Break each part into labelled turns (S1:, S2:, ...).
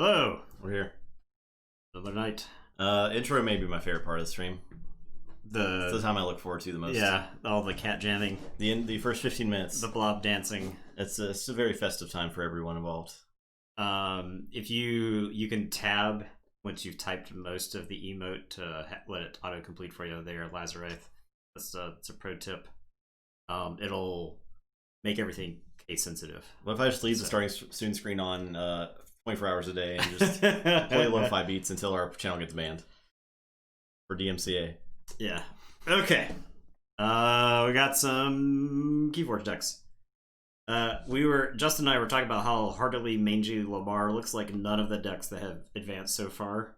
S1: Hello.
S2: We're here.
S1: Another night.
S2: Intro may be my favorite part of the stream. It's the time I look forward to the most.
S1: Yeah, all the cat jamming.
S2: The first 15 minutes.
S1: The blob dancing.
S2: It's a very festive time for everyone involved.
S1: If you can tab once you've typed most of the emote to let it autocomplete for you there, Lazareth. It's a pro tip. It'll make everything case sensitive.
S2: What if I just leave the starting soon screen on 24 hours a day and just play lo-fi beats until our channel gets banned for DMCA?
S1: Yeah. Okay. We got some Keyforge decks. Justin and I were talking about how heartily mangy Lamar looks like none of the decks that have advanced so far.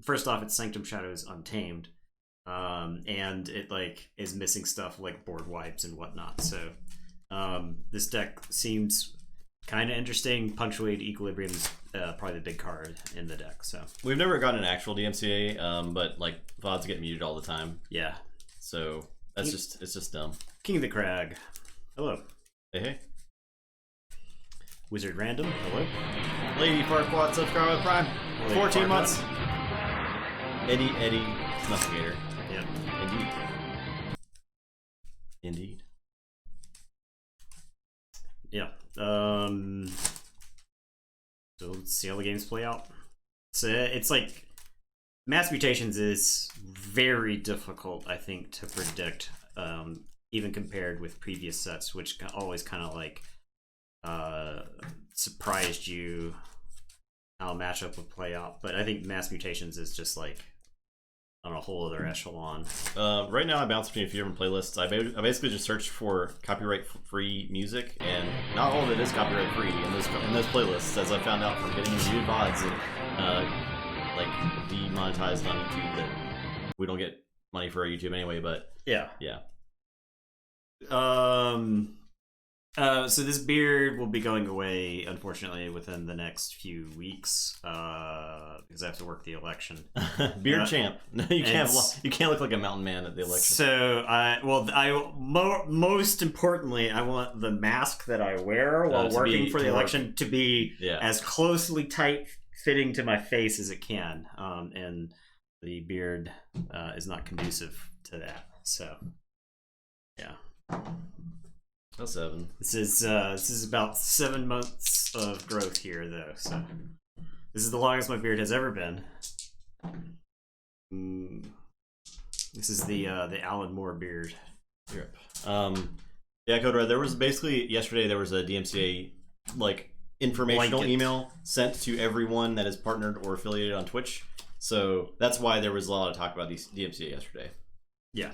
S1: First off, it's Sanctum Shadows Untamed. And it is missing stuff like board wipes and whatnot. So this deck seems kind of interesting. Punctuate Equilibrium's probably the big card in the deck. So
S2: we've never gotten an actual DMCA, but VODs get muted all the time.
S1: Yeah.
S2: So it's just dumb.
S1: King of the Crag. Hello.
S2: Hey.
S1: Wizard Random. Hello.
S2: Lady Farquaad subscriber with Prime. 14 months. Eddie Snuffgator.
S1: Yeah.
S2: Indeed.
S1: Yeah. So let's see how the games play out. It's like Mass Mutations is very difficult, I think, to predict, even compared with previous sets, which always kind of surprised you how a matchup would play out. But I think Mass Mutations is just on a whole other echelon.
S2: Right now I bounce between a few different playlists. I basically just searched for copyright-free music, and not all of it is copyright-free in those playlists, as I found out from getting reviewed VODs and demonetized on YouTube that we don't get money for YouTube anyway. But
S1: yeah. So this beard will be going away, unfortunately, within the next few weeks, because I have to work the election.
S2: Beard champ. No, you can't look like a mountain man at the election.
S1: So most importantly, I want the mask that I wear while working for the election to be as closely tight fitting to my face as it can, and the beard is not conducive to that. So, yeah.
S2: That's 7.
S1: This is about 7 months of growth here, though. So this is the longest my beard has ever been. This is the Alan Moore beard.
S2: Yep. Yeah, Code Red. There was basically yesterday there was a DMCA informational email sent to everyone that is partnered or affiliated on Twitch. So that's why there was a lot of talk about these DMCA yesterday.
S1: Yeah.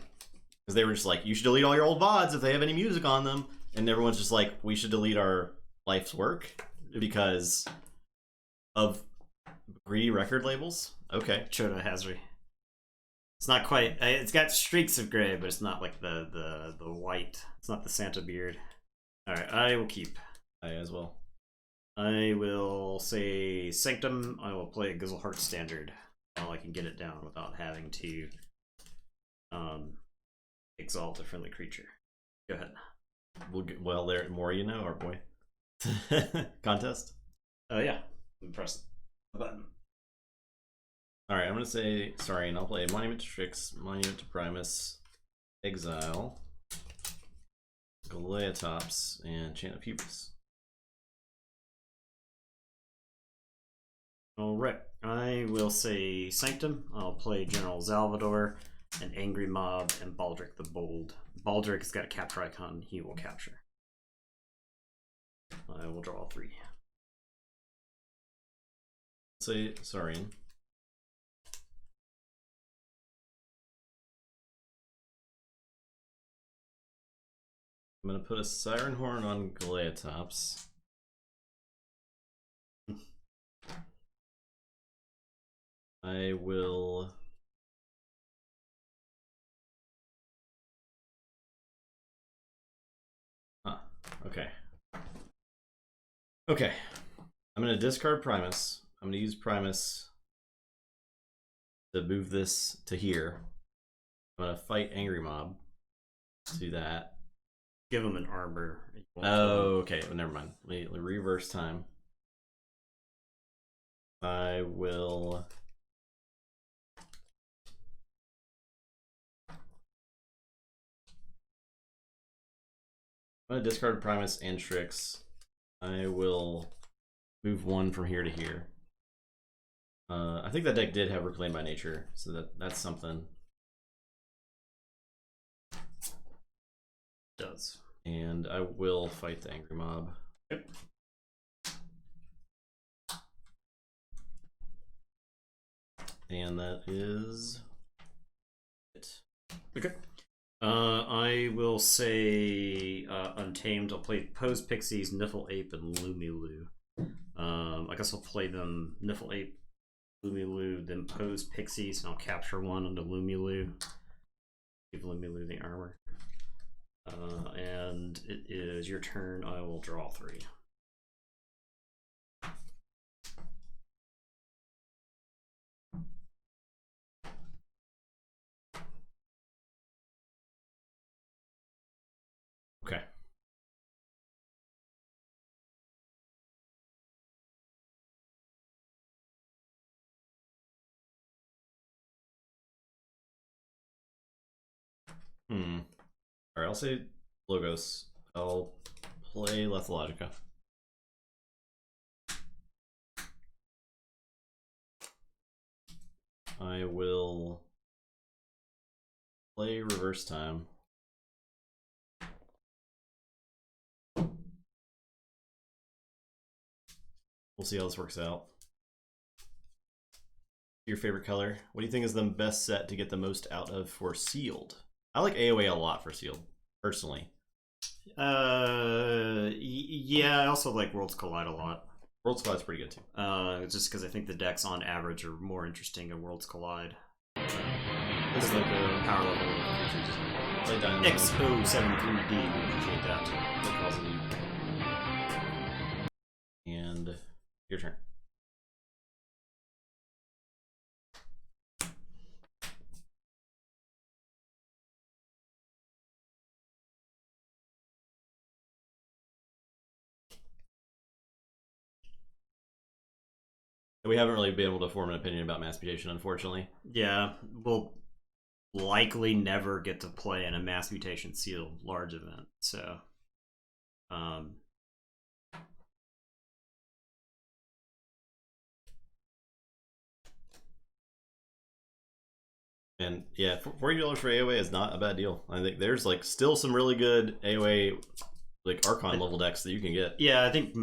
S2: Because they were just like, you should delete all your old VODs if they have any music on them. And everyone's just like, we should delete our life's work because of greedy record labels? Okay.
S1: Choda Hazri. It's not quite... It's got streaks of gray, but it's not like the white. It's not the Santa beard. Alright, I will keep.
S2: I as well.
S1: I will say Sanctum. I will play Gizzleheart Standard while I can get it down without having to exalt a friendly creature. Go ahead.
S2: Well, there more you know, our boy. Contest?
S1: Yeah. Press the button.
S2: Alright, I'm gonna say sorry, and I'll play Monument to Strix, Monument to Primus, Exile, Galeatops, and Chant of Hubris.
S1: Alright, I will say Sanctum. I'll play General Salvador, an Angry Mob, and Baldric the Bold. Baldric has got a capture icon, he will capture. I will draw 3.
S2: Say Saurian. I'm gonna put a Siren Horn on Galeatops. I will... Okay. Okay. I'm going to discard Primus. I'm going to use Primus to move this to here. I'm going to fight Angry Mob. Do that.
S1: Give him an armor.
S2: Oh, okay. Well, never mind. Reverse time. I will. I'm gonna discard Primus and Tricks. I will move one from here to here. I think that deck did have Reclaim by Nature, so that's something.
S1: It does.
S2: And I will fight the Angry Mob.
S1: Yep.
S2: And that is it.
S1: Okay. I will say Untamed. I'll play Pose Pixies, Niffle Ape, and Lumilu. I guess I'll play them Niffle Ape, Lumilu, then Pose Pixies, and I'll capture one onto Lumilu. Give Lumilu the armor. And it is your turn. I will draw 3.
S2: Okay. Alright, I'll say Logos. I'll play Lethalogica. I will play Reverse Time. We'll see how this works out. Your favorite color? What do you think is the best set to get the most out of for Sealed? I like AoA a lot for Sealed, personally.
S1: Yeah, I also like Worlds Collide a lot.
S2: Worlds Collide's pretty good too.
S1: Just because I think the decks on average are more interesting in Worlds Collide.
S2: This is like
S1: a power level of XO73D. We appreciate that.
S2: And your turn. We haven't really been able to form an opinion about Mass Mutation, unfortunately.
S1: Yeah, we'll likely never get to play in a Mass Mutation Sealed large event, so...
S2: And yeah, $40 for AoA is not a bad deal. I think there's like still some really good AoA like Archon level decks that you can get.
S1: Yeah, I think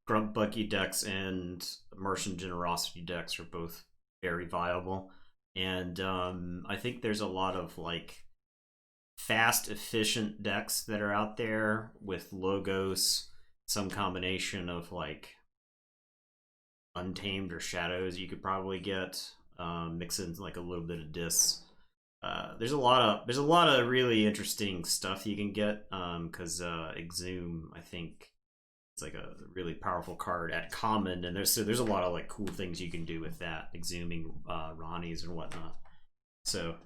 S1: Grunt Bucky decks and Martian Generosity decks are both very viable. And I think there's a lot of like fast, efficient decks that are out there with Logos, some combination of like Untamed or Shadows you could probably get. Mix in like a little bit of Dis. There's a lot of really interesting stuff you can get because Exhume, I think, it's like a really powerful card at common, and there's a lot of like cool things you can do with that, exhuming Ronnies and whatnot. So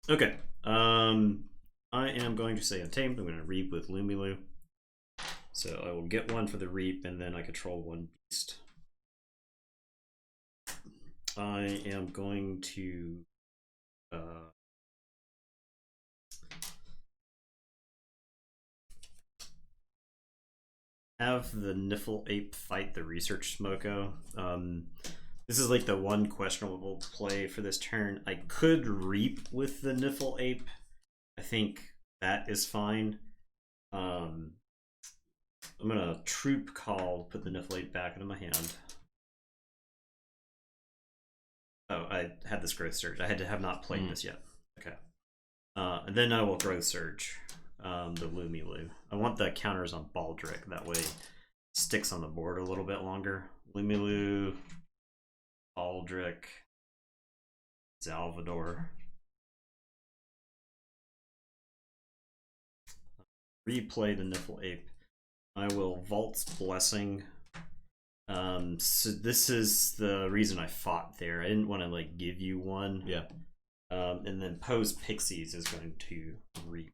S1: okay, I am going to say Untamed. I'm going to Reap with Lumilu. So I will get one for the Reap, and then I control one beast. I am going to have the Niffle Ape fight the Research Smoko. This is like the one questionable play for this turn. I could Reap with the Niffle Ape. I think that is fine. I'm gonna Troop Call, put the Niffle Ape back into my hand. Oh, I had this Growth Surge. I have not played this yet. Okay. And then I will Growth Surge the Lumilu. I want the counters on Baldric. That way it sticks on the board a little bit longer. Lumilu, Baldric, Salvador. Replay the Niffle Ape. I will Vault's Blessing. So this is the reason I fought there. I didn't want to like give you one.
S2: Yeah.
S1: And then Pose Pixies is going to Reap.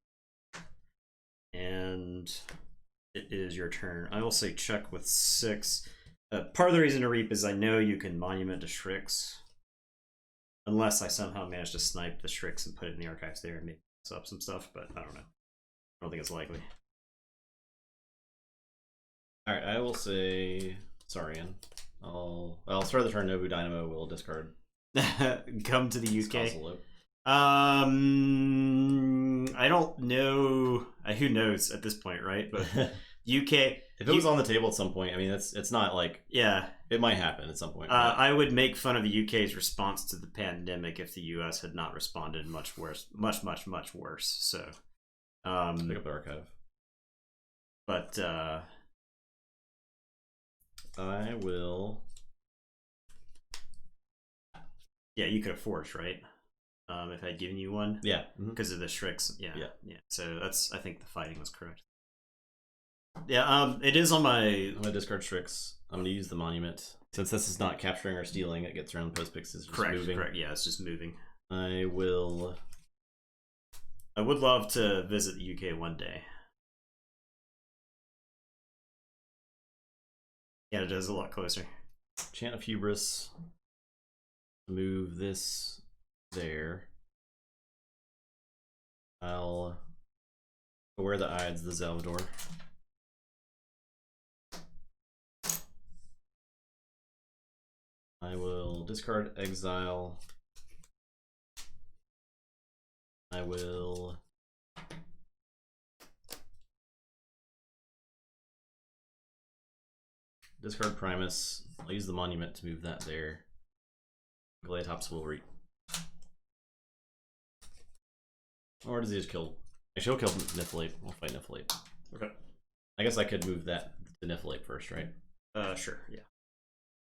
S1: And it is your turn. I will say check with 6. Part of the reason to reap is I know you can monument to Shrix. Unless I somehow manage to snipe the Shrix and put it in the archives there and maybe mess up some stuff, but I don't know. I don't think it's likely.
S2: Alright, I will say Saurian. I'll start the turn. Nobu Dynamo will discard.
S1: Come to the UK. I don't know. Who knows at this point, right? But UK.
S2: If it was on the table at some point, I mean, it's not like,
S1: yeah,
S2: it might happen at some point.
S1: I would make fun of the UK's response to the pandemic if the US had not responded much worse, much worse. So,
S2: pick up the archive.
S1: But
S2: I will.
S1: Yeah, you could have forged, right? If I'd given you one.
S2: Yeah,
S1: because of the Shrix. Yeah. So that's. I think the fighting was correct. Yeah, it is on my...
S2: I'm going to discard Strix. I'm going to use the Monument. Since this is not capturing or stealing, it gets around post-picks. It's just moving.
S1: Correct, yeah, it's just moving.
S2: I would
S1: love to visit the UK one day. Yeah, it is a lot closer.
S2: Chant of Hubris. Move this there. I'll wear the Ides, the Salvador. I will discard Exile. I will discard Primus. I'll use the Monument to move that there. Galeatops will reap. Or does he just kill? Actually, he'll kill Niflate. We'll fight Niflate.
S1: Okay.
S2: I guess I could move that to Niflate first, right?
S1: Sure, yeah.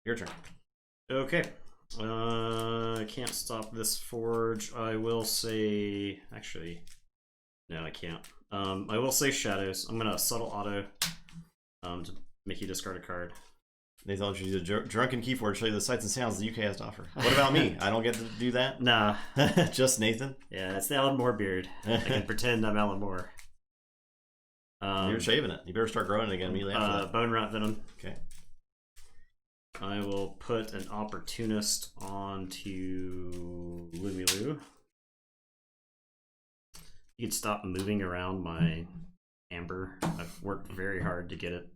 S2: Your turn.
S1: Okay. I can't stop this forge. I will say... Actually, no, I can't. I will say Shadows. I'm going to Subtle Auto to make you discard a card.
S2: Nathan, I'll use a drunken Keyforge to show you the sights and sounds the UK has to offer. What about me? I don't get to do that?
S1: Nah.
S2: Just Nathan?
S1: Yeah, it's the Alan Moore beard. I can pretend I'm Alan Moore.
S2: You're shaving it. You better start growing it again immediately after that.
S1: Bone Rot Venom.
S2: Okay.
S1: I will put an Opportunist onto Lumilu. You can stop moving around my Amber. I've worked very hard to get it.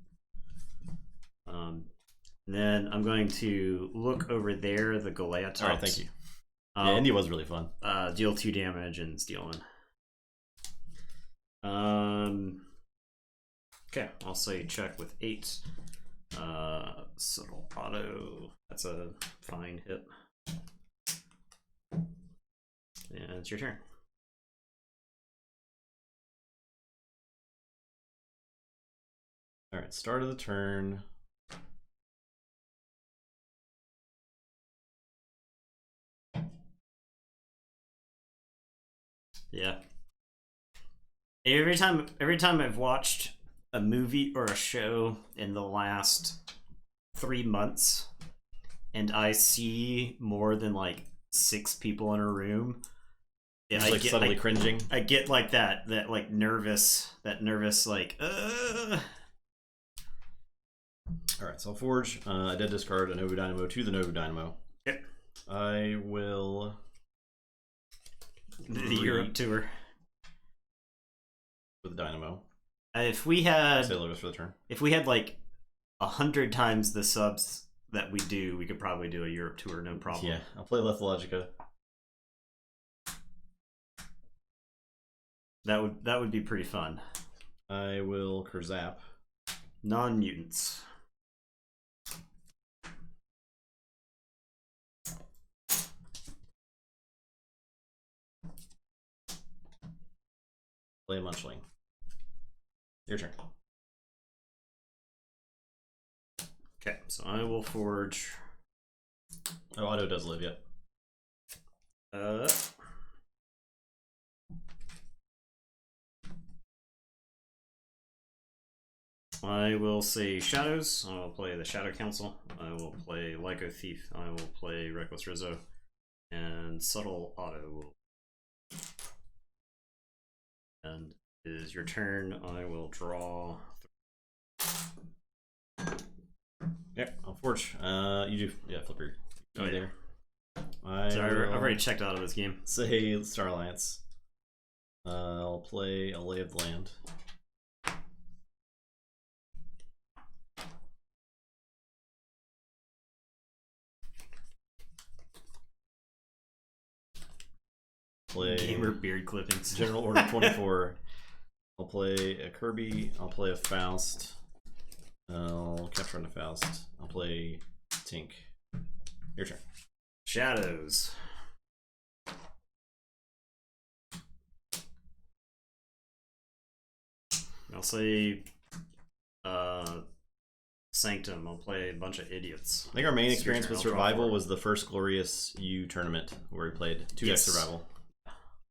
S1: Then I'm going to look over there, the Galeatops.
S2: Alright, thank you. Yeah, India was really fun.
S1: Deal 2 damage and steal 1. Okay, I'll say check with 8. Subtle Auto. That's a fine hit. And it's your turn.
S2: Alright, start of the turn.
S1: Yeah. Every time I've watched a movie or a show in the last 3 months and I see more than like 6 people in a room,
S2: yeah, I get suddenly cringing.
S1: I get like that like nervous like
S2: Alright, so I'll forge. I did discard a Nobu Dynamo to the Nobu Dynamo.
S1: Yep.
S2: I will
S1: the Europe tour
S2: with the Dynamo.
S1: If we had
S2: say logos for the turn.
S1: If we had like 100 times the subs that we do, we could probably do a Europe tour, no problem.
S2: Yeah, I'll play Lethalogica.
S1: That would be pretty fun.
S2: I will Kurzap.
S1: Non-mutants.
S2: Play a Munchling. Your turn.
S1: Okay, so I will forge.
S2: Oh, Auto does live, yet.
S1: I will say Shadows. I will play the Shadow Council. I will play Lyco Thief. I will play Reckless Rizzo. And Subtle Auto will. And is your turn. I will draw.
S2: Yep, I'll Forge. You do. Yeah, flip your key there.
S1: Sorry, I've already checked out of this game.
S2: Say Star Alliance. I'll play a Lay of the Land. Play
S1: Gamer beard clippings.
S2: General Order 24. I'll play a Kirby. I'll play a Faust. I'll capture on a Faust. I'll play Tink. Your turn.
S1: Shadows. I'll say Sanctum. I'll play a bunch of idiots.
S2: I think our main experience with Survival was the first Glorious U tournament where we played 2x Survival.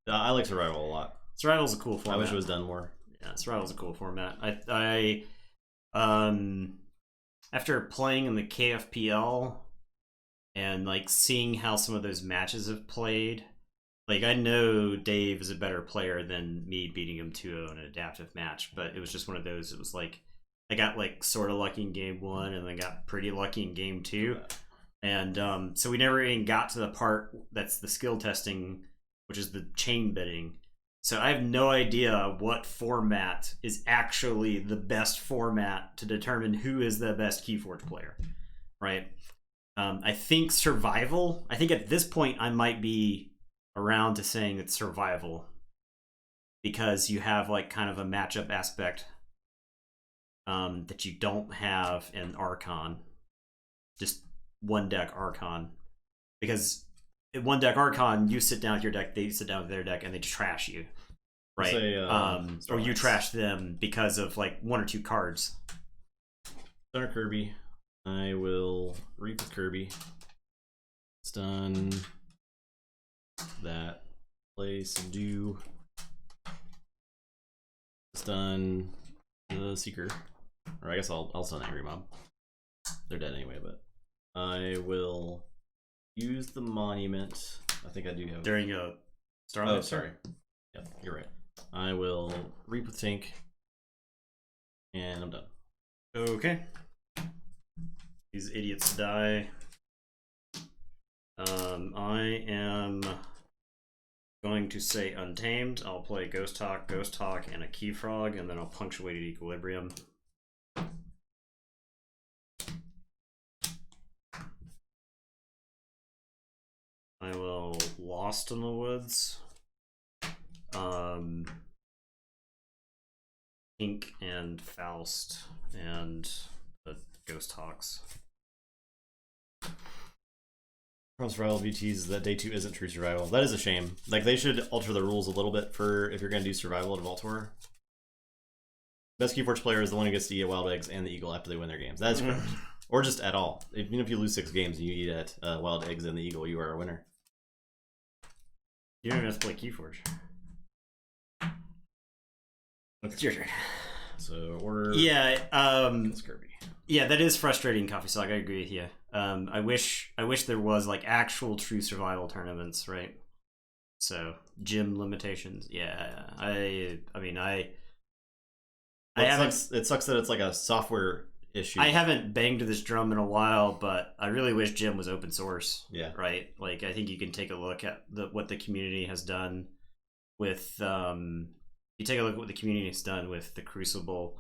S2: I like Survival a lot.
S1: Survival's a cool format.
S2: I wish it was done more.
S1: Yeah, Survival's a cool format. I after playing in the KFPL and like seeing how some of those matches have played, like I know Dave is a better player than me beating him 2-0 in an adaptive match, but it was just one of those. It was like I got like sort of lucky in game 1 and then got pretty lucky in game 2, and so we never even got to the part that's the skill testing, which is the chain bidding. So I have no idea what format is actually the best format to determine who is the best Keyforge player, right? I think Survival, I think at this point I might be around to saying it's Survival because you have like kind of a matchup aspect that you don't have in Archon, just one deck Archon, because in one deck Archon, you sit down with your deck, they sit down with their deck, and they trash you, right? Say, or you trash them because of like 1 or 2 cards.
S2: Start Kirby. I will reap with Kirby. Stun that. Play Subdue. Stun the Seeker. Or I guess I'll stun Angry Mob. They're dead anyway, but I will use the Monument. I think I do have
S1: during a Starlight.
S2: Oh, sorry. Yep, you're right. I will reap with Tink, and I'm done.
S1: Okay. These idiots die. I am going to say Untamed. I'll play Ghost Talk, and a Key Frog, and then I'll punctuate at Equilibrium. I will Lost in the Woods. Ink and Faust and the Ghost Hawks.
S2: From Survival VTs that day 2 isn't true survival. That is a shame. Like they should alter the rules a little bit for if you're going to do survival at Vault Tour. Best Keyforge player is the one who gets to eat at Wild Eggs and the Eagle after they win their games. That is correct. Or just at all. Even if you lose 6 games and you eat at Wild Eggs and the Eagle, you are a winner.
S1: You don't have to play Keyforge. It's your turn.
S2: So order.
S1: Yeah,
S2: it's Kirby.
S1: Yeah, that is frustrating, Coffee Sock. I agree with you. I wish there was like actual true survival tournaments, right? So gym limitations. Yeah, I mean I haven't.
S2: It sucks that it's like a software issue.
S1: I haven't banged this drum in a while, but I really wish gym was open source.
S2: Yeah.
S1: Right. Like I think you can take a look at what the community has done with. You take a look at what the community has done with the Crucible,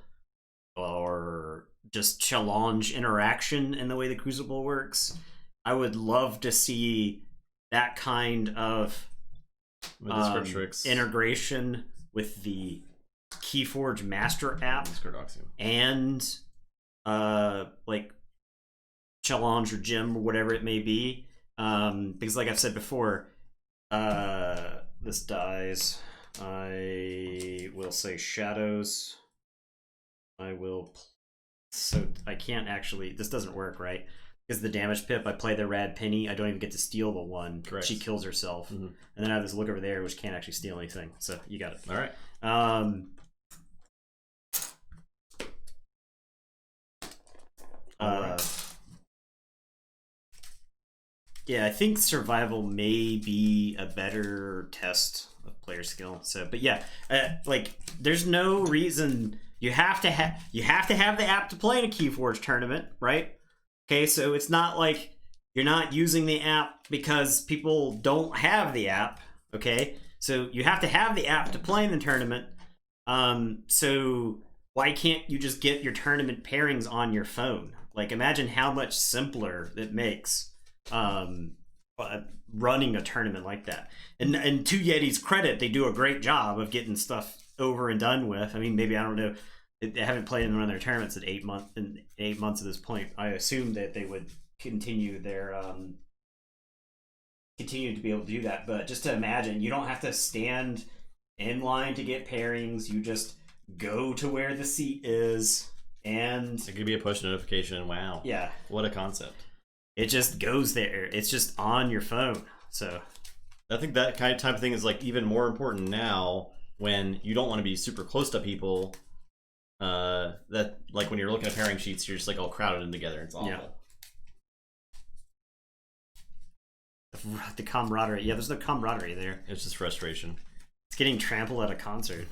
S1: or just challenge interaction in the way the Crucible works. I would love to see that kind of integration with the Keyforge Master app and like challenge or gym or whatever it may be. Because like I've said before, this dies. I will say Shadows. I will. So I can't actually. This doesn't work, right? Because the damage pip, I play the Rad Penny. I don't even get to steal the one.
S2: Correct.
S1: She kills herself, and then I have this look over there, which can't actually steal anything. So you got it.
S2: All right.
S1: Yeah, I think survival may be a better test of player skill. So, but yeah, like there's no reason you have to have the app to play in a Keyforge tournament, right? Okay, so it's not like you're not using the app because people don't have the app. Okay, so you have to have the app to play in the tournament. So why can't you just get your tournament pairings on your phone? Like, imagine how much simpler it makes running a tournament like that. And to Yeti's credit, they do a great job of getting stuff over and done with. I mean, maybe, I don't know, they haven't played in one of their tournaments in 8 months at this point. I assume that they would continue their continue to be able to do that. But just to imagine, you don't have to stand in line to get pairings. You just go to where the seat is, and
S2: it could be a push notification. Wow.
S1: Yeah.
S2: What a concept.
S1: It just goes there. It's just on your phone. So
S2: I think that kind of type of thing is like even more important now when you don't want to be super close to people. That like when you're looking at pairing sheets, you're just like all crowded in together. It's awful.
S1: Yeah. The camaraderie. Yeah, there's no camaraderie there.
S2: It's just frustration.
S1: It's getting trampled at a concert.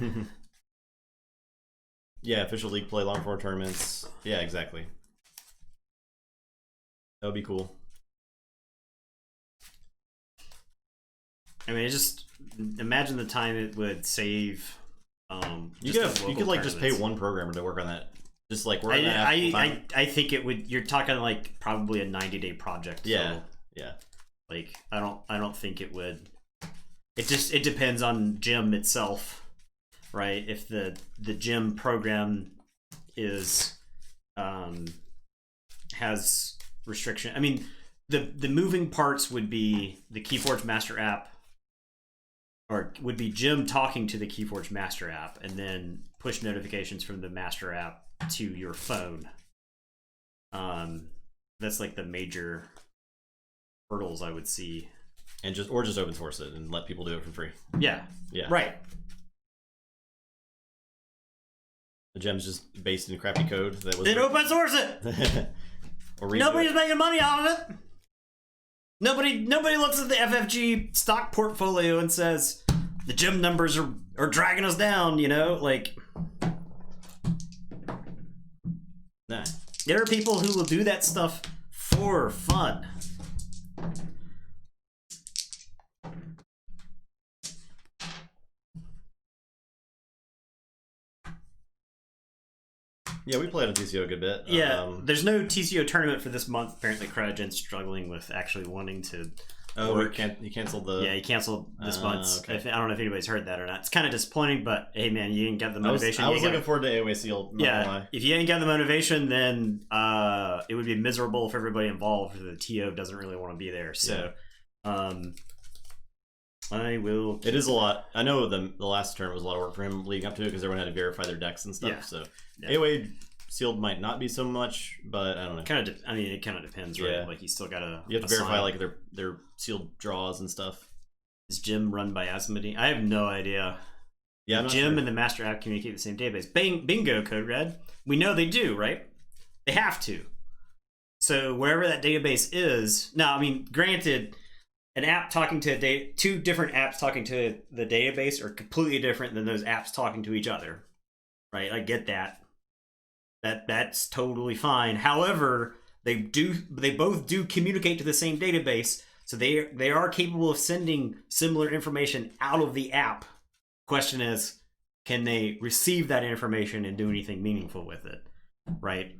S2: Yeah, official league play, long form tournaments. Yeah, exactly. That would be cool.
S1: I mean, just imagine the time it would save.
S2: You could like just pay one programmer to work on that. Just like work on that.
S1: I think it would. You're talking like probably a 90-day project.
S2: Yeah,
S1: so,
S2: yeah.
S1: Like I don't think it would. It depends on Gym itself, right? If the Gym program is has restriction. I mean, the moving parts would be the Keyforge Master app, or would be Gym talking to the Keyforge Master app, and then push notifications from the Master app to your phone. That's like the major hurdles I would see.
S2: And just open source it and let people do it for free.
S1: Yeah.
S2: Yeah.
S1: Right.
S2: The Gem's just based in crappy code that was.
S1: Then open source it. Nobody's making money off of it. Nobody looks at the FFG stock portfolio and says the Gem numbers are dragging us down. You know, like.
S2: Nah.
S1: There are people who will do that stuff for fun.
S2: Yeah, we played on TCO a good bit.
S1: Yeah, there's no TCO tournament for this month. Apparently, CryoGen's struggling with actually wanting to.
S2: Oh, he canceled the.
S1: Yeah, he canceled this month.
S2: Okay.
S1: I don't know if anybody's heard that or not. It's kind of disappointing, but hey, man, you didn't get the motivation.
S2: I was looking forward to AOA Sealed.
S1: Yeah, if you ain't got the motivation, then it would be miserable for everybody involved. The TO doesn't really want to be there, so. Yeah. I will.
S2: It is a lot. I know the last turn was a lot of work for him leading up to it because everyone had to verify their decks and stuff. Yeah. So AOA Sealed might not be so much, but I don't know.
S1: It kind of depends, right? Yeah. Like you still gotta.
S2: You have to verify like their sealed draws and stuff.
S1: Is Gym run by Asmodee? I have no idea.
S2: Yeah,
S1: Gym and the Master app communicate the same database. Bingo, Code Red. We know they do, right? They have to. So wherever that database is, now I mean, granted. An app talking to two different apps talking to the database are completely different than those apps talking to each other, right? I get that. That's totally fine. However, they both do communicate to the same database, so they are capable of sending similar information out of the app. Question is, can they receive that information and do anything meaningful with it, right?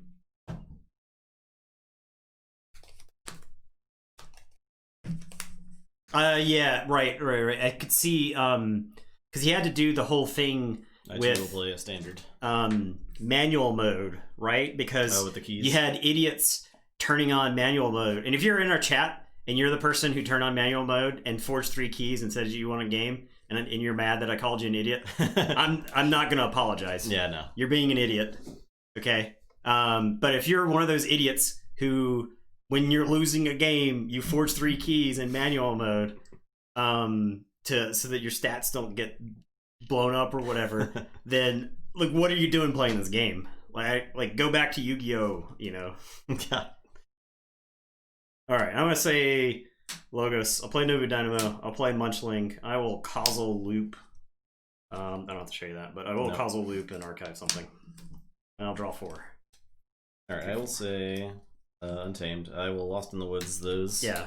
S1: Yeah, right. I could see, because he had to do the whole thing with
S2: play a standard
S1: manual mode, right? Because
S2: with the keys.
S1: You had idiots turning on manual mode, and if you're in our chat and you're the person who turned on manual mode and forged 3 keys and said you want a game, and you're mad that I called you an idiot, I'm not gonna apologize.
S2: Yeah, no,
S1: you're being an idiot, okay? But if you're one of those idiots who, when you're losing a game, you forge 3 keys in manual mode, so that your stats don't get blown up or whatever, then like, what are you doing playing this game? Like go back to Yu-Gi-Oh, you know?
S2: Yeah.
S1: All right, I'm gonna say Logos. I'll play Nobu Dynamo. I'll play Munchling. I will causal loop. I don't have to show you that, but I will causal loop and archive something, and I'll draw 4.
S2: All right, I will say. Untamed. I will Lost in the Woods those.
S1: Yeah.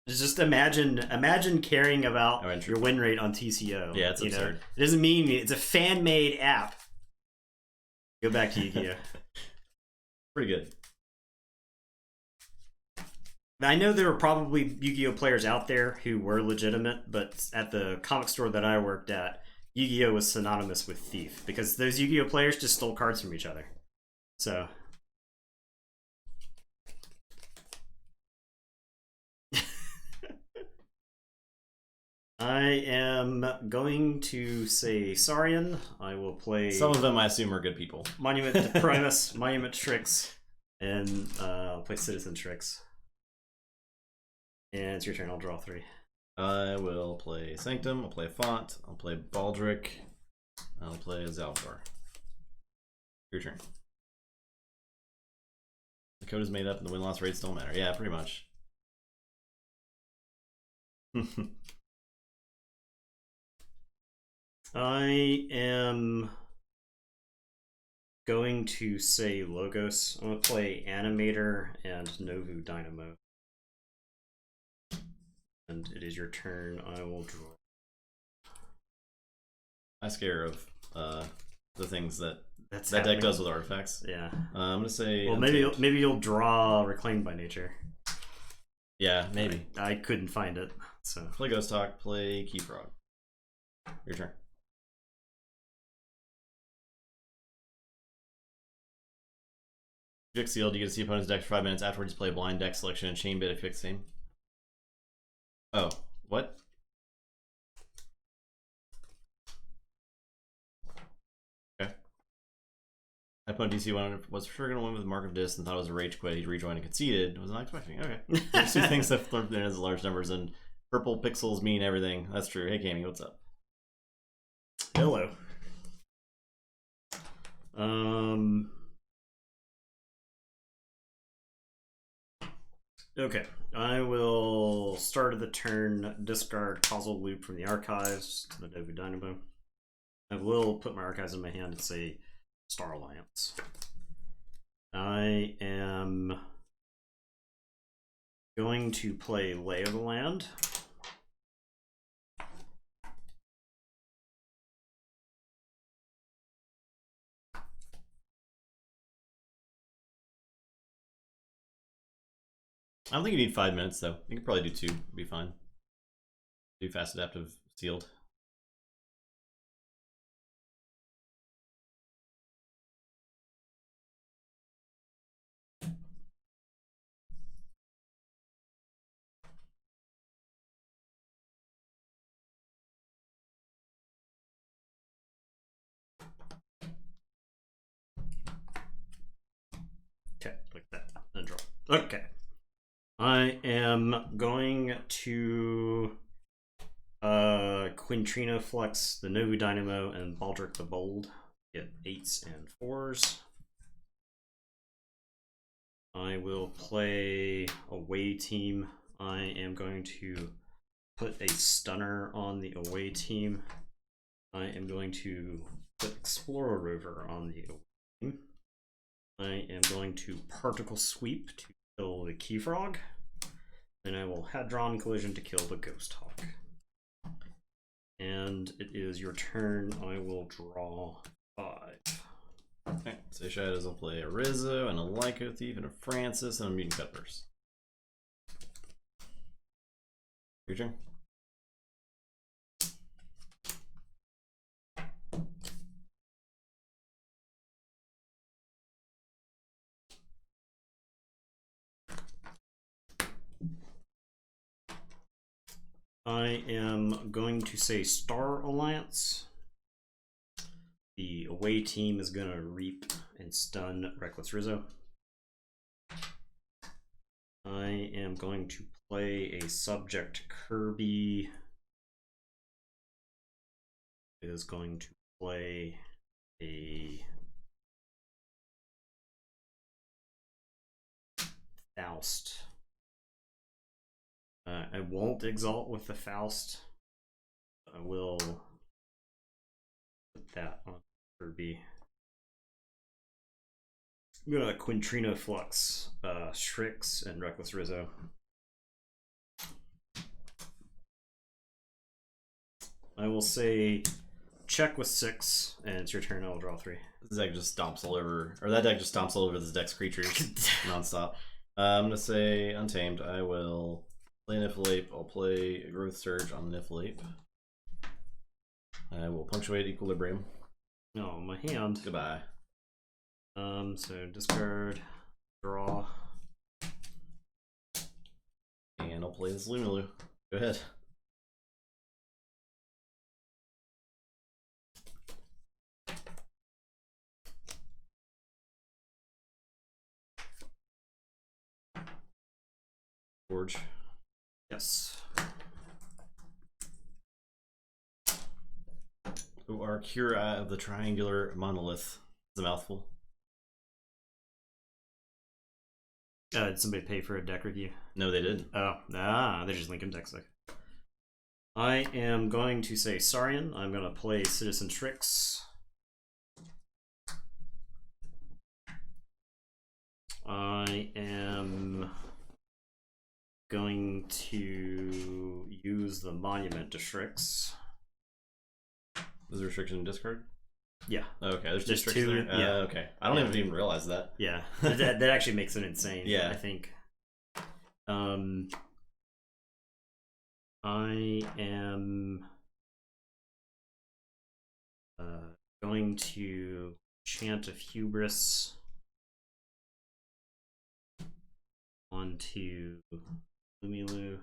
S1: Just imagine caring about your win rate on TCO.
S2: Yeah, it's absurd.
S1: It doesn't mean it's a fan-made app. Go back to Yu-Gi-Oh.
S2: Pretty good.
S1: I know there were probably Yu-Gi-Oh players out there who were legitimate, but at the comic store that I worked at, Yu-Gi-Oh was synonymous with thief because those Yu-Gi-Oh players just stole cards from each other. So I am going to say Saurian. I will play...
S2: Some of them I assume are good people.
S1: Monument to Primus, Monument Tricks, and I'll play Citizen Tricks. And it's your turn. I'll draw 3.
S2: I will play Sanctum. I'll play Font. I'll play Baldric. I'll play Zalvar. Your turn. The code is made up and the win-loss rates don't matter. Yeah, pretty much.
S1: I am going to say Logos. I'm going to play Animator and Novu Dynamo. And it is your turn. I will draw.
S2: I scare of the things that
S1: happening.
S2: deck does with artifacts.
S1: Yeah.
S2: I'm gonna say.
S1: Well, maybe you'll draw Reclaimed by Nature.
S2: Yeah, maybe.
S1: I couldn't find it. So
S2: play Ghost Talk. Play Keyfrog. Your turn. Object sealed. You get to see opponent's deck for 5 minutes. Afterwards, play a blind deck selection and chain bit if you pick the same. Oh, what? Okay. Opponent DC was for sure going to win with Mark of Dis and thought it was a rage quit. He rejoined and conceded. Was not expecting. Okay. There's 2 things that flipped in as large numbers, and purple pixels mean everything. That's true. Hey, Cammy, what's up?
S1: Hello. Okay, I will start of the turn discard Causal Loop from the archives to the Novu Dynamo. I will put my archives in my hand and say Star Alliance. I am going to play Lay of the Land.
S2: I don't think you need 5 minutes though. You could probably do 2. It'd be fine. Do fast adaptive sealed.
S1: Okay, like that. And draw. Okay. I am going to Quintrino Flex the Novu Dynamo and Baldric the Bold. Get 8s and 4s. I will play Away Team. I am going to put a Stunner on the Away Team. I am going to put Explorer Rover on the Away Team. I am going to Particle Sweep to kill the Keyfrog. Then I will Hadron Collision to kill the Ghost Hawk. And it is your turn. I will draw 5.
S2: Okay, so Shadows will play a Rizzo and a Lyco Thief and a Francis and a Mutant Cutpurse. Your turn.
S1: I am going to say Star Alliance. The away team is going to reap and stun Reckless Rizzo. I am going to play a subject Kirby. Is going to play a Faust. I won't exalt with the Faust. I will put that on Kirby. I'm gonna Quintrino Flux, Strix, and Reckless Rizzo. I will say check with 6, and it's your turn. I will draw 3.
S2: This deck just stomps all over, or that deck just stomps all over this deck's creatures nonstop. I'm gonna say Untamed. I will play Niffleape. I'll play a Growth Surge on the Niffleape. I will punctuate Equilibrium.
S1: Oh, my hand.
S2: Goodbye.
S1: So discard, draw.
S2: And I'll play this Lumilu. Go ahead. Forge.
S1: Yes.
S2: Who are Cura of the Triangular Monolith? It's a mouthful.
S1: Did somebody pay for a deck review?
S2: No, they didn't.
S1: Oh, they're just linking decks. I am going to say Saurian. I'm going to play Citizen Strix. I am going to use the Monument to Strix.
S2: Is there restriction in discard?
S1: Yeah.
S2: Okay, there's
S1: Just
S2: restrictions
S1: two,
S2: there?
S1: yeah.
S2: Okay. I don't even realize that.
S1: Yeah, that actually makes it insane.
S2: Yeah.
S1: I think. I am going to Chant of Hubris onto Lumilu.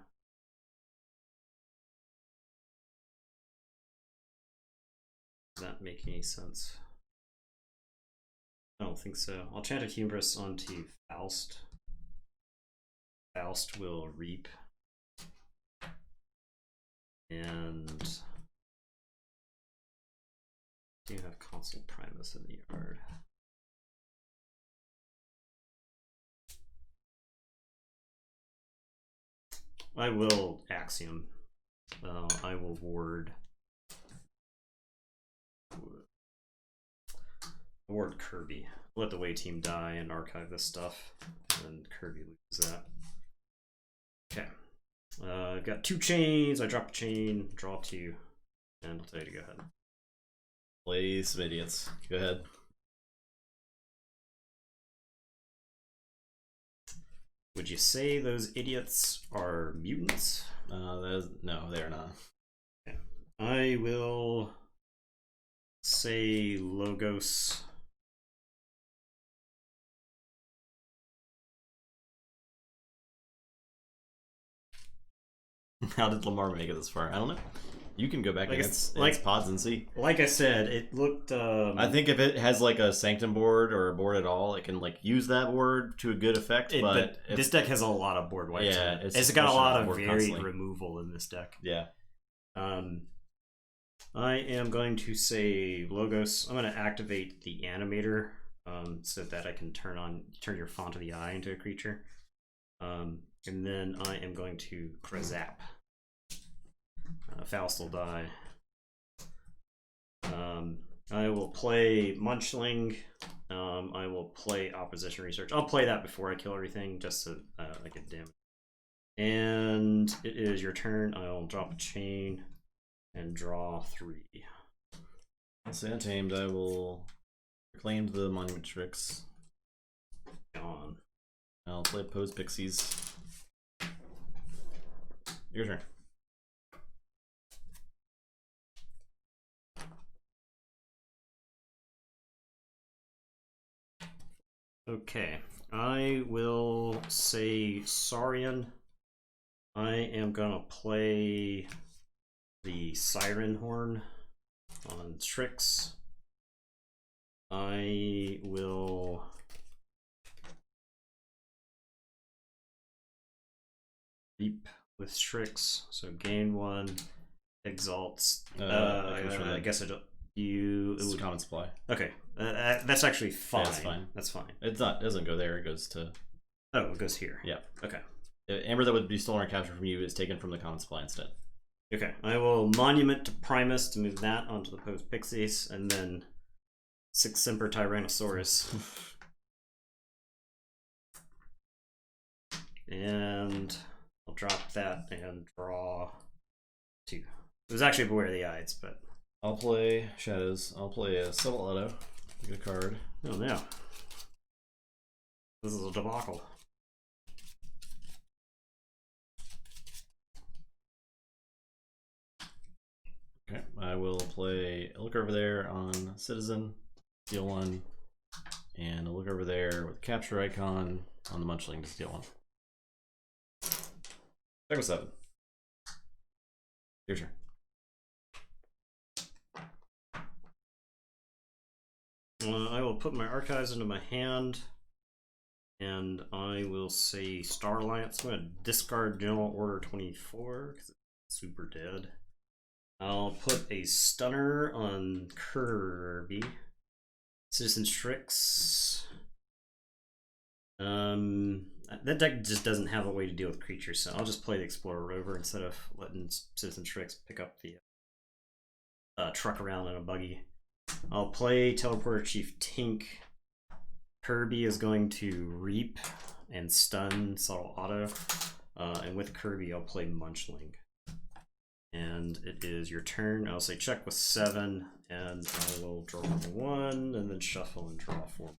S1: Does that make any sense? I don't think so. I'll Chant of Hubris onto Faust. Faust will reap. And do you have Consul Primus in the yard? I will Axiom. I will ward Kirby. Let the away team die and archive this stuff, and Kirby loses that. Okay. I've got 2 chains. I drop a chain, draw 2, and I'll tell you to go ahead.
S2: Play some idiots. Go ahead.
S1: Would you say those idiots are mutants?
S2: No, they are not.
S1: Okay. I will say Logos.
S2: How did Lamar make it this far? I don't know. You can go back against pods and see.
S1: Like I said, it looked.
S2: I think if it has like a Sanctum board or a board at all, it can like use that board to a good effect. But
S1: this deck has a lot of board wipes.
S2: Yeah,
S1: it's got a lot of
S2: board
S1: very
S2: constantly.
S1: removal in this deck.
S2: Yeah.
S1: I am going to say Logos. I'm going to activate the animator so that I can turn your Font of the Eye into a creature. And then I am going to Krazap. Faust will die. I will play Munchling. I will play Opposition Research. I'll play that before I kill everything, just so I get damage. And it is your turn. I'll drop a chain and draw 3.
S2: I'll say Untamed. I will reclaim the Monument Tricks.
S1: Gone.
S2: I'll play Pose Pixies. Your turn.
S1: Okay, I will say Saurian. I am gonna play the Siren Horn on Strix. I will reap with Strix, so gain 1, exalts. I guess I don't. It
S2: It's
S1: would
S2: common supply.
S1: Okay, that's actually fine.
S2: Yeah, that's fine.
S1: That's fine.
S2: It doesn't go there. It goes to.
S1: Oh, it goes here.
S2: Yeah.
S1: Okay.
S2: Amber that would be stolen or captured from you is taken from the common supply instead.
S1: Okay. I will Monument to Primus to move that onto the Post Pixies, and then 6 Semper Tyrannosaurus. And I'll drop that and draw 2. It was actually Beware the Eyes, but
S2: I'll play Shadows. I'll play a Subtle Auto. Get a card.
S1: oh no. This is a debacle.
S2: Okay, I will play a Look Over There on Citizen, steal 1, and a Look Over There with Capture Icon on the Munchling to steal 1. Check with 7. Your turn.
S1: I will put my archives into my hand, and I will say Star Alliance. I'm going to discard General Order 24 because it's super dead. I'll put a Stunner on Kirby. Citizen Strix. That deck just doesn't have a way to deal with creatures, so I'll just play the Explorer Rover instead of letting Citizen Strix pick up the truck around in a buggy. I'll play Teleporter Chief Tink. Kirby is going to Reap and Stun Subtle Auto. And with Kirby, I'll play Munchling. And it is your turn. I'll say check with 7, and I will draw 1, and then shuffle and draw 4.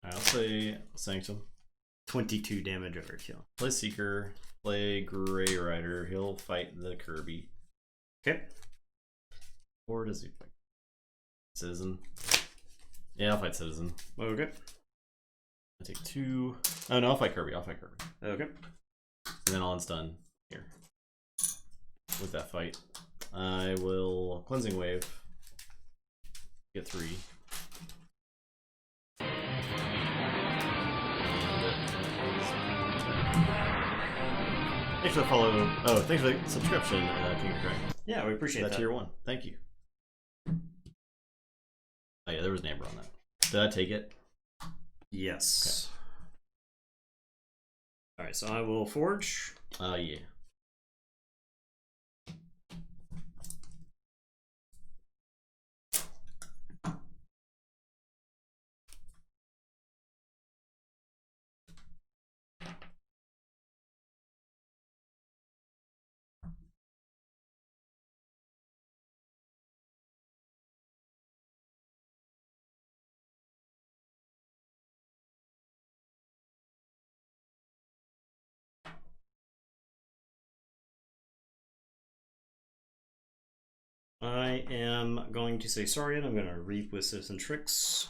S2: I'll say Sanctum.
S1: 22 damage overkill.
S2: Play Seeker. Play Grey Rider. He'll fight the Kirby.
S1: Okay.
S2: Or does he fight Citizen? Yeah, I'll fight Citizen.
S1: Okay.
S2: I take 2. Oh no, I'll fight Kirby.
S1: Okay.
S2: And then I'll unstun here. With that fight, I will Cleansing Wave. Get 3. Thanks for the follow. Oh, thanks for the subscription, King of Dragon.
S1: Yeah, we appreciate that.
S2: Tier 1. Thank you. Oh yeah, there was an Amber on that. Did I take it?
S1: Yes. Okay. Alright, so I will Forge.
S2: Yeah.
S1: I am going to say sorry, and I'm going to Reap with Citizen Tricks.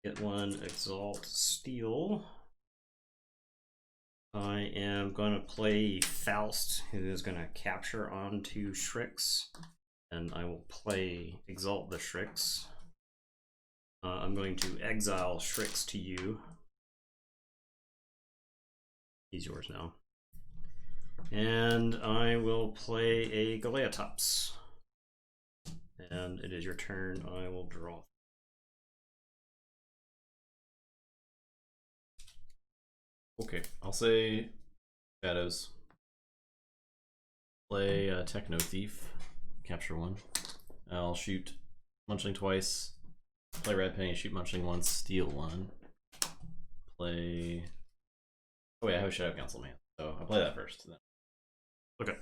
S1: Get 1 Exalt Steel. I am going to play Faust, who is going to capture onto Shrix, and I will play Exalt the Shrix. I'm going to exile Shrix to you. He's yours now. And I will play a Galeatops. And it is your turn. I will draw.
S2: Okay, I'll say Shadows. Play Techno Thief. Capture 1. I'll shoot Munchling twice. Play Red Penny, shoot Munchling once, steal 1. Play... Oh wait, I have a Shadow Council man, so I'll play that first. Then.
S1: Okay.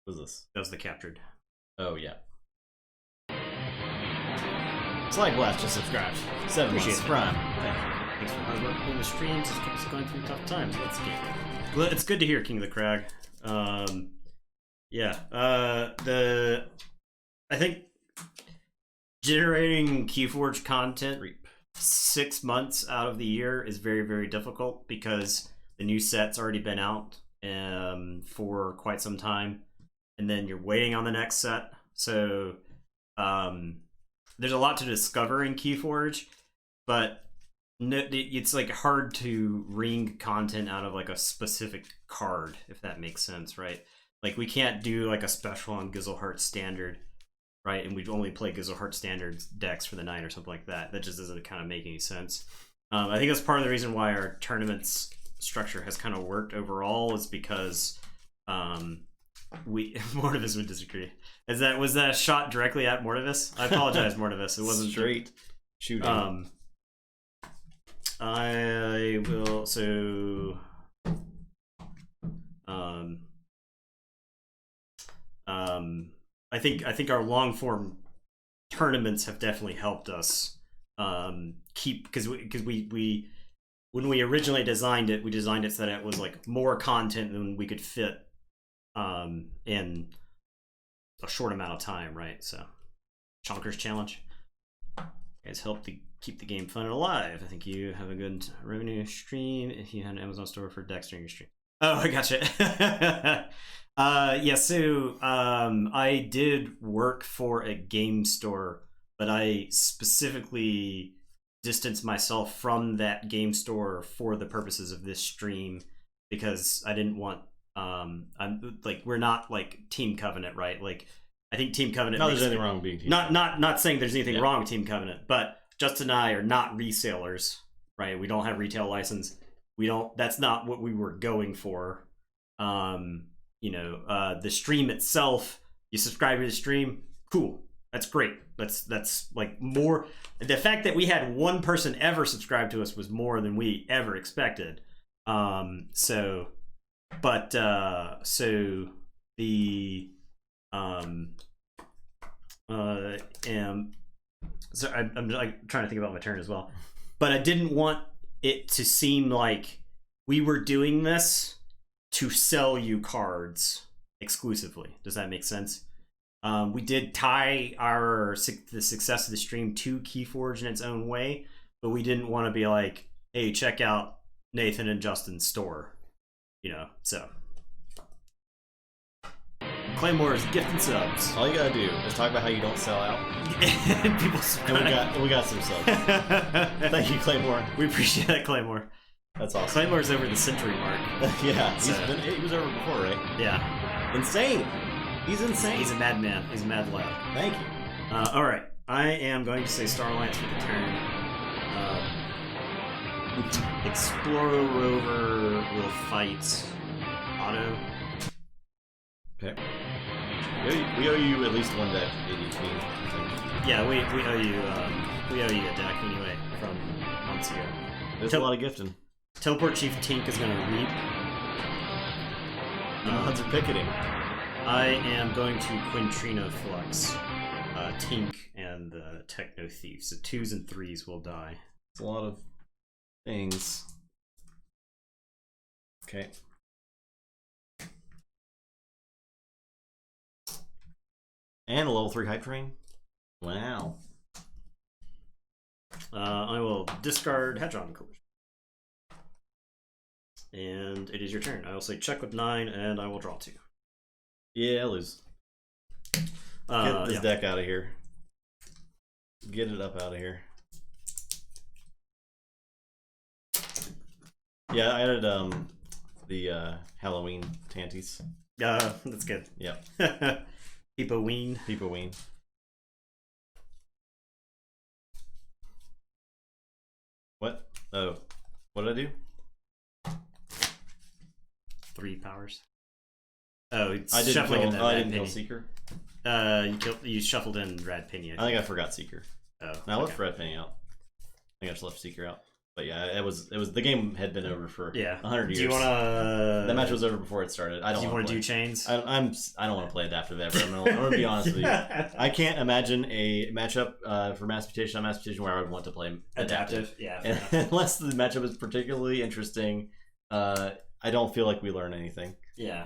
S2: What is this?
S1: That was the captured.
S2: Oh, yeah. Slide Blast just subscribed. 7 months Prime. Thank you.
S1: Thanks for hard work doing the streams. Just keeps us going through tough times. It's good to hear, King of the Crag. Yeah. I think generating Keyforge content 6 months out of the year is very, very difficult because the new set's already been out for quite some time, and then you're waiting on the next set. So there's a lot to discover in Keyforge, but it's like hard to wring content out of like a specific card, if that makes sense, right? Like we can't do like a special on Gizzleheart Standard, right? And we'd only play Gizzleheart Standard decks for the night or something like that. That just doesn't kind of make any sense. I think that's part of the reason why our tournaments structure has kind of worked overall, is because Mortivis would disagree. Was that a shot directly at Mortivis? I apologize, Mortivis. It wasn't
S2: straight shooting.
S1: I will. So, I think our long form tournaments have definitely helped us keep, because we when we originally designed it, we designed it so that it was like more content than we could fit in a short amount of time, right? So, Chonkers Challenge. You guys help to keep the game fun and alive. I think you have a good revenue stream if you had an Amazon store for decks during your stream. Oh, I gotcha. Yeah, so I did work for a game store, but I specifically distanced myself from that game store for the purposes of this stream because I didn't want I'm like, we're not like Team Covenant, right? Like, I think Team Covenant.
S2: No, there's anything wrong with being Team
S1: Covenant. Not saying there's anything wrong with Team Covenant, but Justin and I are not resellers, right? We don't have retail license. We don't. That's not what we were going for. The stream itself. You subscribe to the stream, cool. That's great. That's like more. The fact that we had one person ever subscribe to us was more than we ever expected. So the so I'm like trying to think about my turn as well, but I didn't want it to seem like we were doing this to sell you cards exclusively. Does that make sense? We did tie the success of the stream to Keyforge in its own way, but we didn't want to be like, hey, check out Nathan and Justin's store, so Claymore's gifting subs.
S2: All you gotta do is talk about how you don't sell out.
S1: And people subscribe.
S2: And we got some subs. Thank you, Claymore.
S1: We appreciate that, Claymore.
S2: That's awesome.
S1: Claymore's over the century mark.
S2: Yeah, he was over before, right?
S1: Yeah.
S2: Insane. He's insane.
S1: He's a madman. He's a mad lad.
S2: Thank you.
S1: All right. I am going to say Star Alliance for the turn. Explorer Rover will fight Otto.
S2: Okay. We owe you at least one deck, ADP.
S1: Yeah, we owe you a deck anyway from months ago.
S2: There's a lot of gifting.
S1: Teleport Chief Tink is going to reap.
S2: Odds are picketing.
S1: I am going to Quintrino Flux, Tink, and the Techno Thief. So 2s and 3s will die.
S2: It's a lot of things. Okay. And a level 3 hype train. Wow.
S1: I will discard Hedron Collision. And it is your turn. I will say check with 9, and I will draw 2.
S2: Yeah, I lose. Get this deck out of here. Get it up out of here. Yeah, I added the Halloween tanties.
S1: That's good.
S2: Yep.
S1: Peepoween.
S2: Peepoween. What? Oh. What did I do?
S1: 3 powers. Oh, it's
S2: I didn't
S1: shuffling in
S2: kill,
S1: the
S2: I
S1: Rad
S2: didn't
S1: Penny.
S2: kill Seeker.
S1: You shuffled in Rad Penny.
S2: I think I forgot Seeker.
S1: Oh.
S2: No, I left Rad Penny out. I think I just left Seeker out. But yeah, it was the game had been over for 100 years.
S1: Do you wanna?
S2: That match was over before it started. I don't.
S1: Do you
S2: want to
S1: do chains?
S2: I don't want to play adaptive ever. I'm gonna be honest with you. I can't imagine a matchup for Mass Mutation on Mass Mutation where I would want to play adaptive.
S1: Yeah.
S2: Unless the matchup is particularly interesting, I don't feel like we learn anything.
S1: Yeah.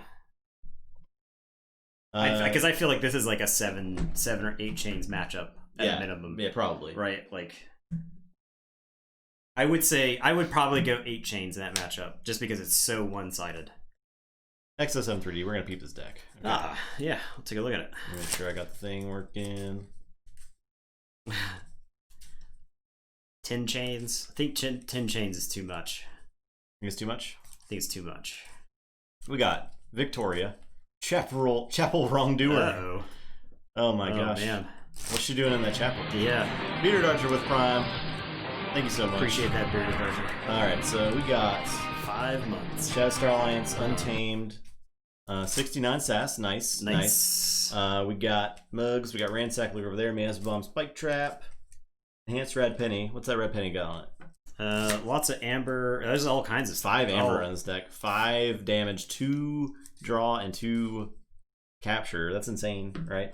S1: Because I feel like this is like a 7 or 8 chains matchup at a minimum.
S2: Yeah, probably.
S1: Right, like I would probably go 8 chains in that matchup just because it's so one-sided.
S2: XSM3D, we're gonna peep this deck. Okay.
S1: Yeah, I'll take a look at it.
S2: Make sure I got the thing working.
S1: 10 chains. I think 10 chains is too much.
S2: Think it's too much?
S1: I think it's too much.
S2: We got Victoria, Chapel Wrongdoer.
S1: Uh-oh.
S2: Oh my gosh.
S1: Man.
S2: What's she doing in that chapel?
S1: Yeah.
S2: Bearded Archer with Prime. Thank you so much.
S1: Appreciate that, Bearded Archer.
S2: Alright, so we got
S1: 5 months.
S2: Shadow Star Alliance, Untamed, 69 Sass, nice. We got Mugs, we got Ransack Lure over there, Manus Bomb, Spike Trap, Enhanced Rad Penny. What's that Rad Penny got on it?
S1: Lots of amber. There's all kinds of stuff.
S2: 5 amber on this deck. 5 damage, 2 draw, and 2 capture. That's insane, right?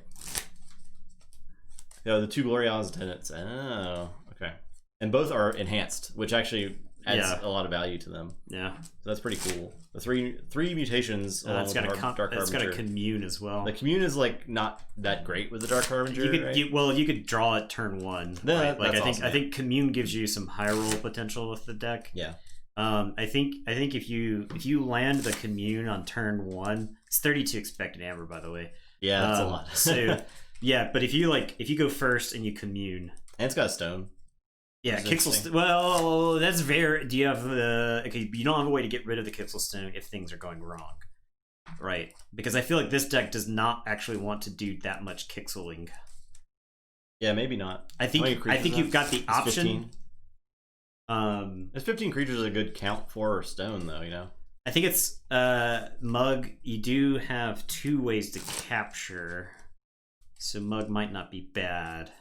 S2: The 2 Gloriana's tenants. Oh, okay. And both are enhanced, which actually adds a lot of value to them.
S1: Yeah. So
S2: that's pretty cool. The three mutations.
S1: It's got a commune as well.
S2: The commune is like not that great with the Dark Harbinger.
S1: You could draw it turn 1. Right? Like I think commune gives you some high roll potential with the deck.
S2: Yeah.
S1: I think if you land the commune on turn 1, it's 32 expected amber, by the way.
S2: Yeah, that's a lot.
S1: So yeah, but if you go first and you commune,
S2: and it's got a stone.
S1: Yeah, Kixel. Well, that's very. Do you have the? Okay, you don't have a way to get rid of the Kixel Stone if things are going wrong, right? Because I feel like this deck does not actually want to do that much Kixeling.
S2: Yeah, maybe not.
S1: I think you've got the option.
S2: 15. Is 15 creatures a good count for stone, though? You know.
S1: I think it's Mug. You do have 2 ways to capture, so Mug might not be bad.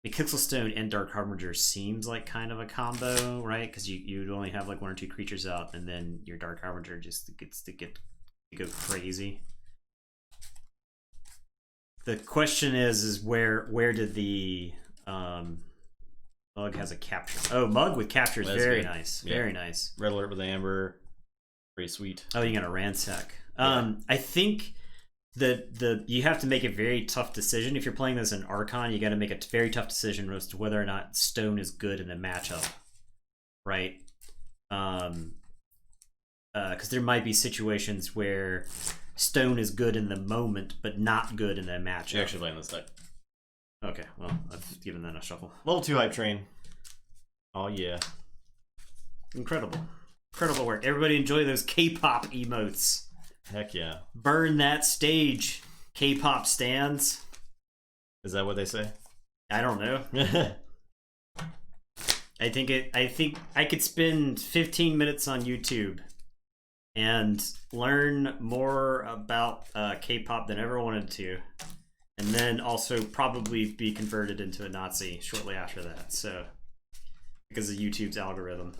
S1: The Kixel Stone and Dark Harbinger seems like kind of a combo, right? Because you'd only have like 1 or 2 creatures out, and then your Dark Harbinger just gets to go crazy. The question is where did the Mug has a capture? Oh, Mug with capture is very nice, very nice.
S2: Red Alert with Amber, pretty sweet.
S1: Oh, you got a ransack. I think. You have to make a very tough decision. If you're playing this in Archon, you got to make a very tough decision as to whether or not Stone is good in a matchup, right? Because there might be situations where Stone is good in the moment, but not good in a matchup.
S2: You're actually playing this deck.
S1: Okay, well, I've given that a shuffle.
S2: Level 2 hype train. Oh yeah,
S1: incredible work. Everybody enjoy those K-pop emotes.
S2: Heck yeah.
S1: Burn that stage, K-pop stands.
S2: Is that what they say?
S1: I don't know. I think I could spend 15 minutes on YouTube and learn more about K-pop than I ever wanted to. And then also probably be converted into a Nazi shortly after that. So because of YouTube's algorithm.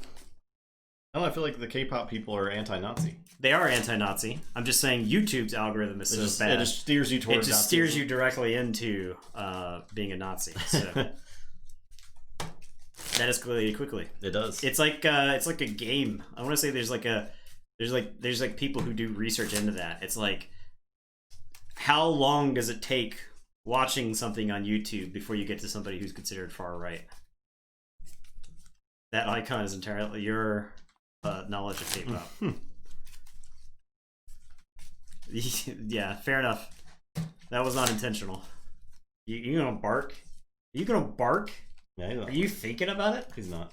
S2: I feel like the K-pop people are anti-Nazi.
S1: They are anti-Nazi. I'm just saying YouTube's algorithm is so bad.
S2: It just steers you towards.
S1: It just steers you directly into being a Nazi. So that escalated quickly.
S2: It does.
S1: It's like a game. I want to say there's like people who do research into that. It's like, how long does it take watching something on YouTube before you get to somebody who's considered far right? That icon is entirely your knowledge of K-pop. Yeah, fair enough. That was not intentional. You gonna bark? Are you gonna bark?
S2: Yeah, he's not.
S1: Are you thinking about it?
S2: He's not.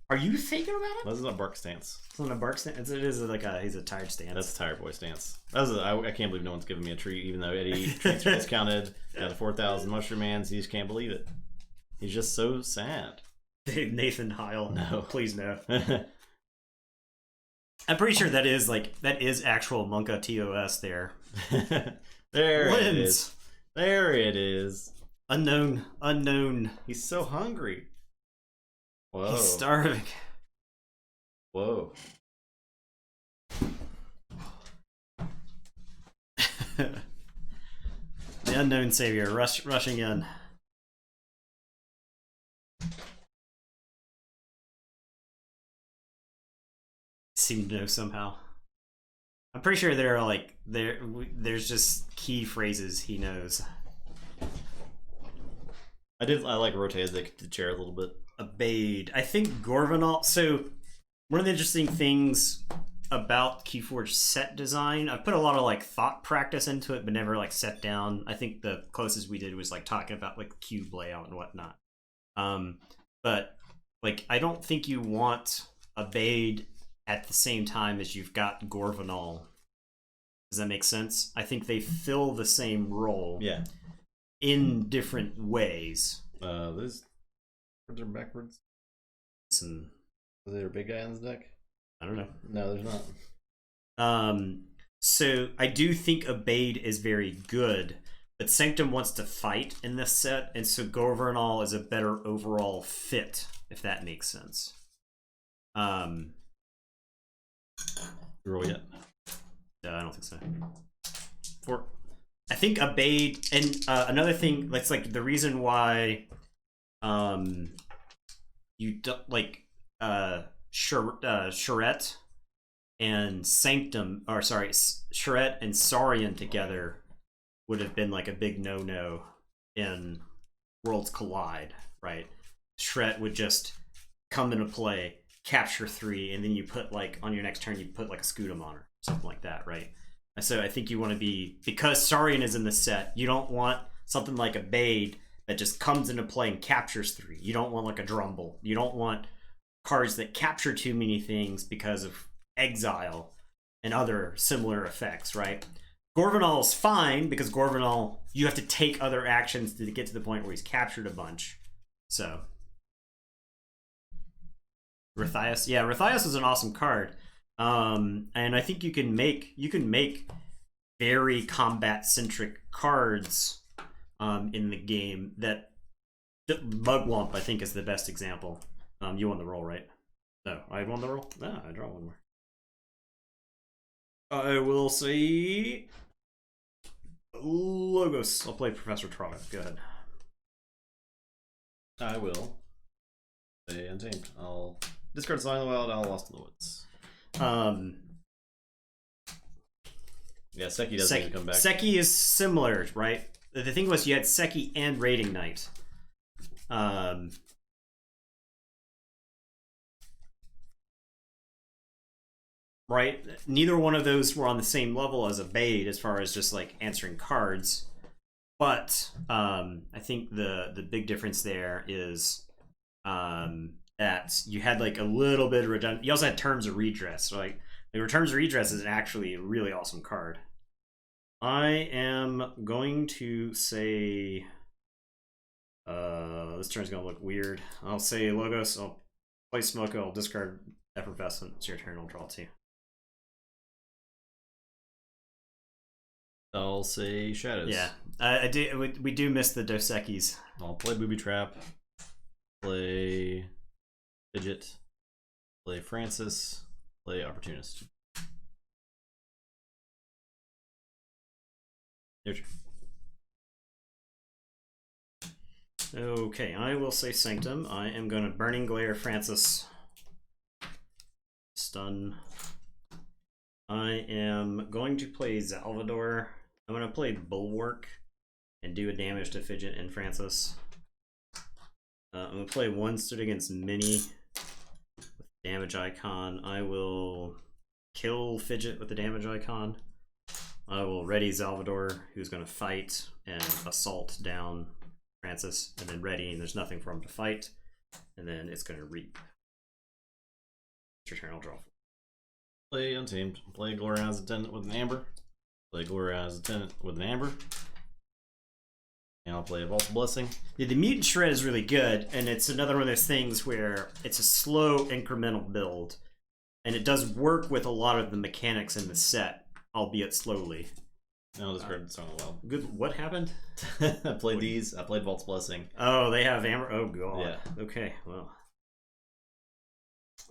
S1: Are you thinking about it?
S2: This is a bark stance.
S1: It's not a bark stance. It is like he's a tired stance.
S2: That's a tired boy stance. I can't believe no one's giving me a treat, even though Eddie treats are discounted. Got the 4,000 mushroom mans. He just can't believe it. He's just so sad.
S1: Nathan Heil.
S2: No,
S1: please no. I'm pretty sure that is actual Monka TOS there.
S2: There it is. There it is.
S1: Unknown.
S2: He's so hungry. Whoa.
S1: He's starving.
S2: Whoa.
S1: The unknown savior rushing in. Seem to know somehow. I'm pretty sure there are there's just key phrases he knows.
S2: I like rotated the chair a little bit.
S1: Abade. I think Gorvanal. So one of the interesting things about Keyforge set design, I've put a lot of thought practice into it, but never set down. I think the closest we did was talking about cube layout and whatnot. But I don't think you want Abade at the same time as you've got Gorvanal. Does that make sense? I think they fill the same role.
S2: Yeah.
S1: In different ways.
S2: Those words are backwards. Is there a big guy on this deck?
S1: I don't know.
S2: No, there's not.
S1: So I do think Abade is very good, but Sanctum wants to fight in this set, and so Gorvanal is a better overall fit, if that makes sense.
S2: Roll yet?
S1: I don't think so.
S2: 4.
S1: I think Abade, and another thing that's like the reason why you don't like Charette and Sanctum, or sorry, Charette and Saurian together would have been like a big no-no in Worlds Collide, right? Charette would just come into play, capture 3, and then you put like on your next turn you put like a Scudam on her, something like that, right? And so I think you want to be, because Saurian is in the set, you don't want something like Abade that just comes into play and captures 3. You don't want like a Drumble. You don't want cards that capture too many things because of exile and other similar effects, right? Gorvanal's fine because Gorvanal, you have to take other actions to get to the point where he's captured a bunch. So Rathias, yeah, Rathias is an awesome card, and I think you can make very combat centric cards in the game. That Mugwump I think is the best example. You won the roll, right? No, I won the roll. No, I draw one more. I will say Logos. I'll play Professor Trotter. Go ahead.
S2: I will say Untamed. I'll discard Sign of the Wild. I'll Lost in the Woods. Yeah, Seki doesn't need to come back.
S1: Seki is similar, right? The thing was you had Seki and Raiding Knight. Right? Neither one of those were on the same level as Abade as far as just like answering cards. But I think the big difference there is that you had like a little bit of redundant. You also had Terms of Redress. So like Terms of Redress is actually a really awesome card. I am going to say this turn's gonna look weird. I'll say Logos. I'll play Smoko. I'll discard Effervescent. It's your turn. I'll draw 2.
S2: I'll say Shadows.
S1: Yeah, I do. We do miss the Dos Equis.
S2: I'll play Booby Trap. Play Fidget. Play Francis. Play Opportunist. Your turn.
S1: Okay, I will say Sanctum. I am going to Burning Glare Francis. Stun. I am going to play Salvador. I'm going to play Bulwark and do a damage to Fidget and Francis. I'm going to play 1 stood against Mini with damage icon. I will kill Fidget with the damage icon. I will ready Salvador, who's going to fight and assault down Francis, and then ready, and there's nothing for him to fight. And then it's going to reap. It's your turn, I'll draw.
S2: Play Untamed. Play Gloriana's Attendant with an Amber. Play Gloriana's Attendant with an Amber. And I'll play a Vault's Blessing.
S1: Yeah, the Mutant Shred is really good, and it's another one of those things where it's a slow, incremental build. And it does work with a lot of the mechanics in the set, albeit slowly.
S2: No, this card Song of the Wild.
S1: Good. What happened?
S2: I played these. I played Vault's Blessing.
S1: Oh, they have Amber. Oh, God.
S2: Yeah.
S1: Okay, well.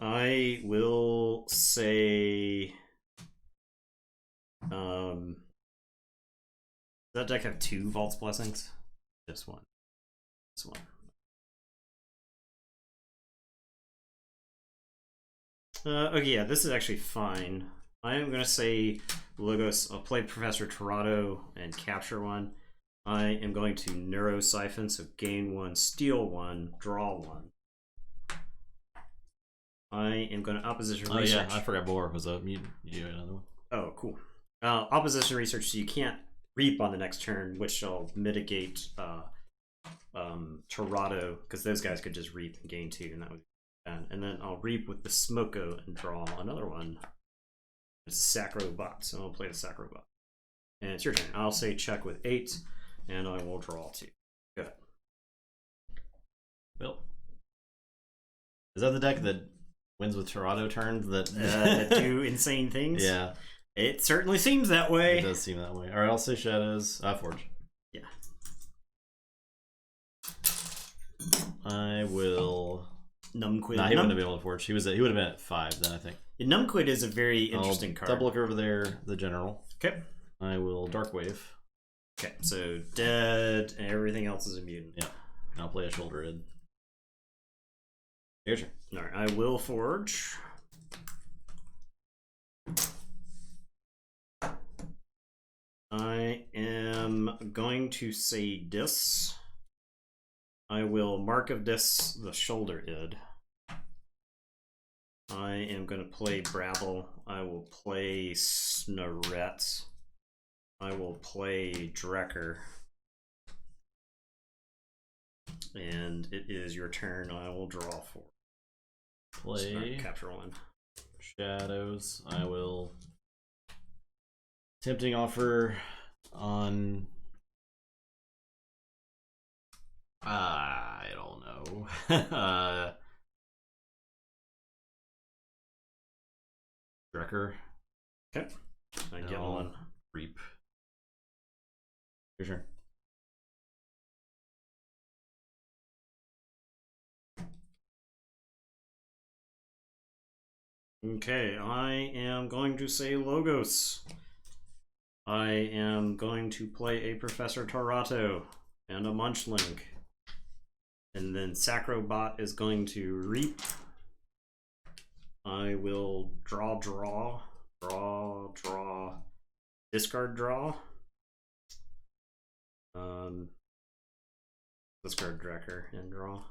S1: I will say... does that deck have 2 Vault's Blessings? This one. This one. Okay, yeah, this is actually fine. I am going to say Logos. I'll play Professor Torado and capture 1. I am going to Neuro Siphon, so gain 1, steal 1, draw 1. I am going to Opposition Research.
S2: Oh yeah, I forgot Boar was a mutant. You do another one.
S1: Oh, cool. Opposition Research, so you can't reap on the next turn, which shall mitigate Torado, because those guys could just reap and gain 2, and that would be fun. And then I'll reap with the Smoko and draw another one. It's a Sacrobot, so I'll play the Sacrobot. And it's your turn. I'll say check with 8, and I will draw 2. Go ahead.
S2: Bill. Is that the deck that wins with Torado turns that
S1: do insane things?
S2: Yeah.
S1: It certainly seems that way.
S2: It does seem that way. Alright, I'll say Shadows. Forge.
S1: Yeah.
S2: I will
S1: Numquid.
S2: Nah, he wouldn't have been able to forge. He would have been at 5 then, I think.
S1: Yeah, Numquid is a very interesting card.
S2: Double look over there, the general.
S1: Okay.
S2: I will Dark Wave.
S1: Okay, so dead, and everything else is immune.
S2: Yeah. I'll play a Shoulder Id. Your turn.
S1: Alright, I will forge. I am going to say this. I will Mark of this the Shoulder Id. I am going to play Brabble. I will play Snoret. I will play Drekker. And it is your turn. I will draw 4.
S2: Play.
S1: Capture 1.
S2: Shadows. I will. Tempting offer on. I don't know. Drekker.
S1: Okay. I get one.
S2: Reap. Your turn.
S1: Okay, I am going to say Logos. I am going to play a Professor Torato and a Munchlink. And then Sacrobot is going to Reap. I will draw, discard draw. Discard Drekker and draw.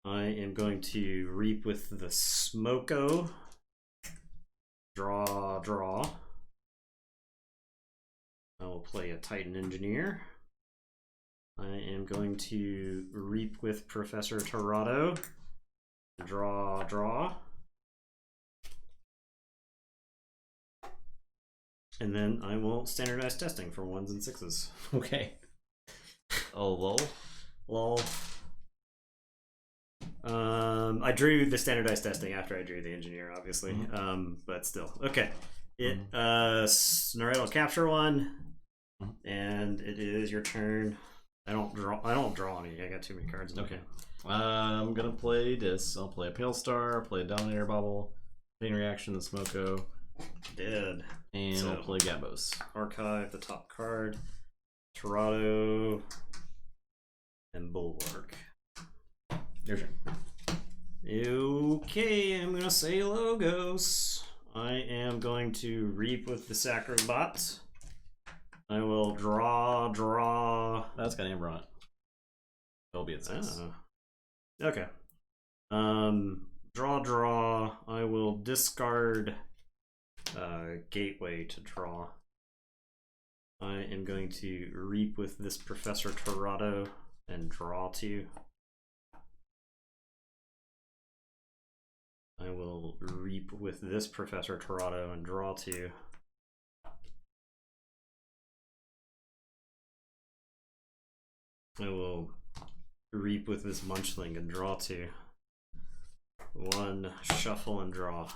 S1: I am going to Reap with the Smoko. Draw. I will play a Titan Engineer. I am going to Reap with Professor Torato. Draw. And then I will standardize testing for 1s and 6s.
S2: Okay. Oh, lol.
S1: I drew the standardized testing after I drew the engineer, obviously. But still. Okay. Snoret will capture 1. And it is your turn. I don't draw any. I got too many cards.
S2: Okay. I'm gonna play this. I'll play a Pale Star, play a Dominator Bubble, Pain Reaction, the Smoko.
S1: Dead.
S2: And so, I'll play Gabos.
S1: Archive the top card. Torato and Bulwark.
S2: Your turn.
S1: Okay, I'm gonna say Logos. I am going to Reap with the Sacrobot. I will draw.
S2: That's got Amber on it. It'll be at 6.
S1: Okay. Draw. I will discard Gateway to draw. I am going to Reap with this Professor Torato and draw 2. I will Reap with this Professor Torato and draw 2. I will Reap with this Munchling and draw 2. 1, shuffle and draw.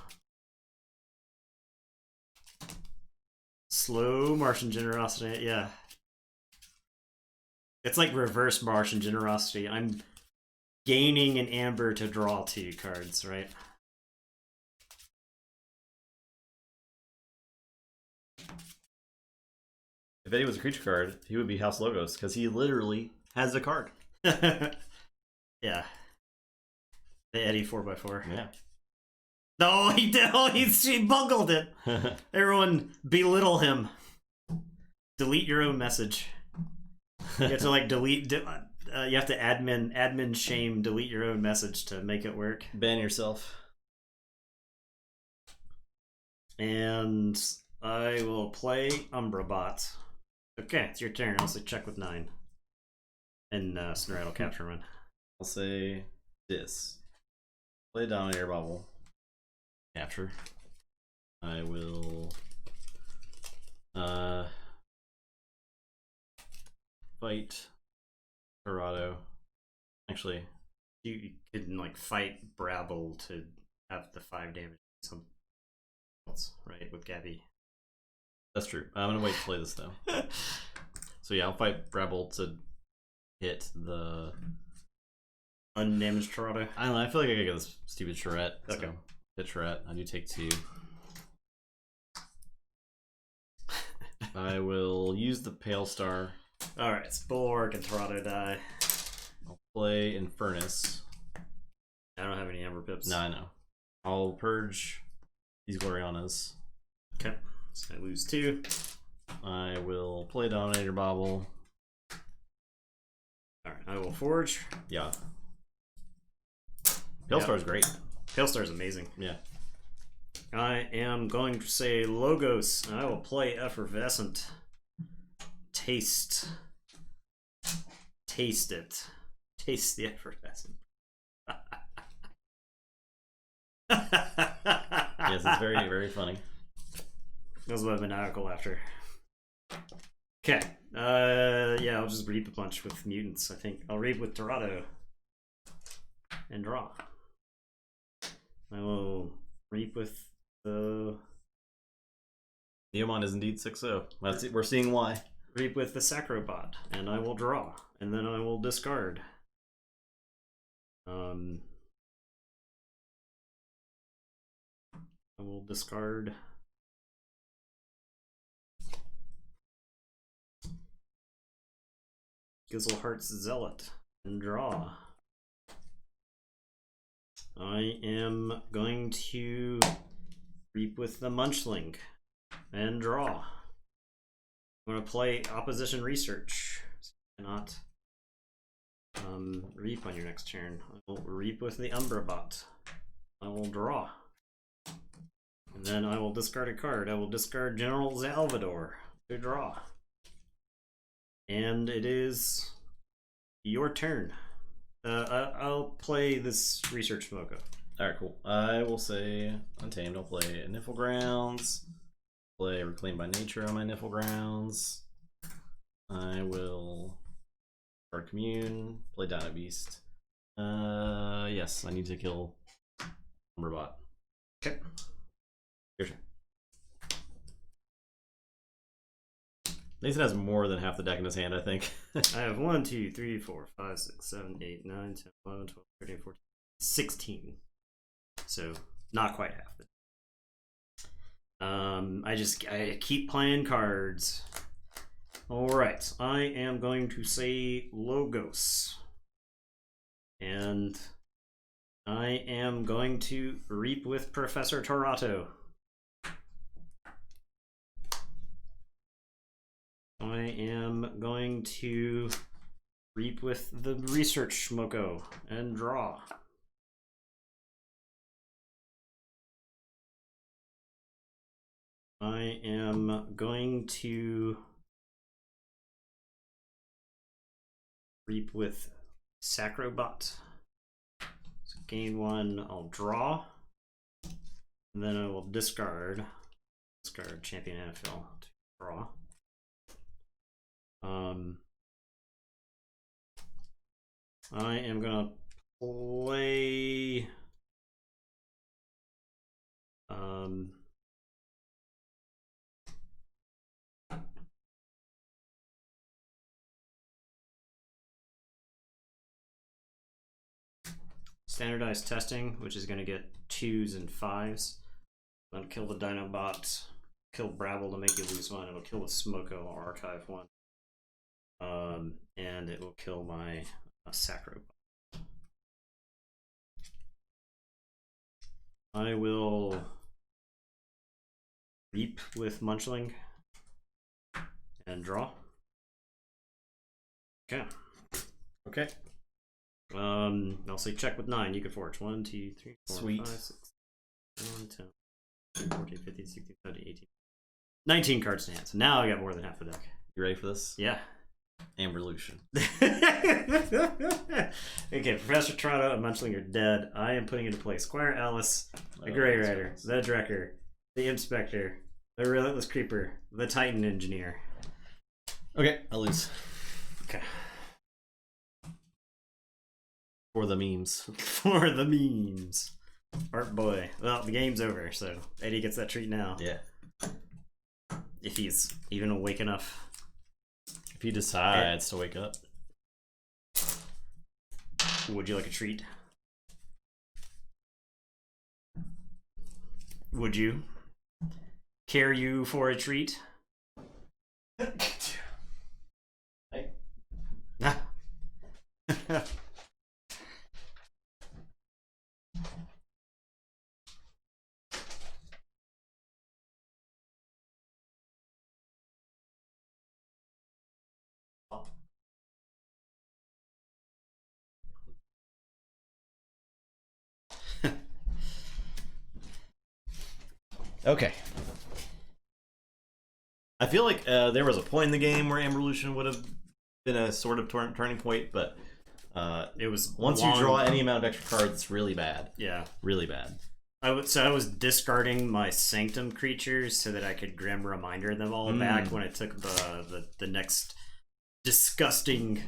S1: Slow Martian Generosity, yeah. It's like reverse Martian Generosity. I'm gaining an amber to draw 2 cards, right?
S2: If Eddie was a creature card, he would be House Logos, because he literally has a card.
S1: Yeah. The Eddie 4x4.
S2: Yeah.
S1: No, he did. Oh, he bungled it. Everyone belittle him. Delete your own message. You have to like delete. You have to admin shame. Delete your own message to make it work.
S2: Ban yourself.
S1: And I will play Umbrabot. Okay, it's your turn. I'll say check with 9. And Snoret will capture 1.
S2: I'll say this. Play Dominator Bubble. Capture. I will fight Torato. Actually,
S1: you can like fight Brabble to have the 5 damage. Something else, right? With Gabby.
S2: That's true. I'm gonna wait to play this though. So yeah, I'll fight Brabble to hit the
S1: Undamaged Torado.
S2: I don't know. I feel like I gotta get this stupid charrette.
S1: Okay.
S2: So, hit charrette. I do take 2. I will use the Pale Star.
S1: Alright, it's Bulwark and Torado die.
S2: I'll play Infernus.
S1: I don't have any Ember Pips.
S2: No, I know. I'll purge these Glorianas.
S1: Okay, so I lose 2.
S2: I will play Dominator Bobble.
S1: Alright, I will Forge.
S2: Yeah. Pale Star's great.
S1: Pale Star's amazing.
S2: Yeah.
S1: I am going to say Logos, and I will play Effervescent. Taste it. Taste the Effervescent.
S2: Yes, it's very, very funny.
S1: That was my maniacal laughter. Okay. Yeah, I'll just reap a bunch with mutants, I think. I'll reap with Dorado. And draw. I will reap with the...
S2: Neomon is indeed 6-0. We're seeing why.
S1: Reap with the Sacrobot, and I will draw. And then I will discard. I will discard... Gizzleheart's Zealot and draw. I am going to reap with the Munchling and draw. I'm going to play Opposition Research. So you cannot reap on your next turn. I will reap with the Umbrabot. I will draw. And then I will discard a card. I will discard General Zalvador to draw. And it is your turn. I'll play this Research Smoko.
S2: Alright, cool. I will say Untamed. I'll play Niffle Grounds. Play Reclaim by Nature on my Niffle Grounds. I will card Commune. Play Dino Beast. Yes, I need to kill Umberbot.
S1: Okay.
S2: Your turn. Nathan has more than half the deck in his hand, I think.
S1: I have 1, 2, 3, 4, 5, 6, 7, 8, 9, 10, 11, 12, 13, 14, 16. So not quite half. I keep playing cards. Alright, I am going to say Logos. And I am going to reap with Professor Torato. I am going to reap with the Research Smoko and draw. I am going to reap with Sacrobot. So gain 1, I'll draw. And then I will discard Champion Anaphyl to draw. I am gonna play standardized testing, which is gonna get 2s and 5s. I'm gonna kill the Dinobot, kill Brabble to make you lose 1, it'll kill the Smoko, I'll archive 1. And it will kill my Sacrobot. I will reap with Munchling and draw. Okay.
S2: Okay.
S1: I'll say check with 9. You can forge 1, 2, 3, 4,
S2: Sweet.
S1: 5, 6, 7, 10, 14, 15, 16, 17, 18. 19 cards in hand. So now I got more than half the deck.
S2: You ready for this?
S1: Yeah.
S2: Amberlution.
S1: Okay, Professor Toronto and Munchling are dead. I am putting into play Squire Alice, the Grey Rider, the Drekker, the Inspector, the Relentless Creeper, the Titan Engineer.
S2: Okay, I'll lose.
S1: Okay.
S2: For the memes.
S1: For the memes. Art boy. Well, the game's over, so Eddie gets that treat now.
S2: Yeah.
S1: If he's even awake enough.
S2: If he decides to wake up.
S1: Would you like a treat? Would you? Care you for a treat?
S2: Hey. Okay. I feel like there was a point in the game where Amberlution would have been a sort of turning point, but
S1: it was
S2: once you draw any amount of extra cards, it's really bad.
S1: Yeah,
S2: really bad.
S1: I was discarding my Sanctum creatures so that I could Grim Reminder them all back when I took the next disgusting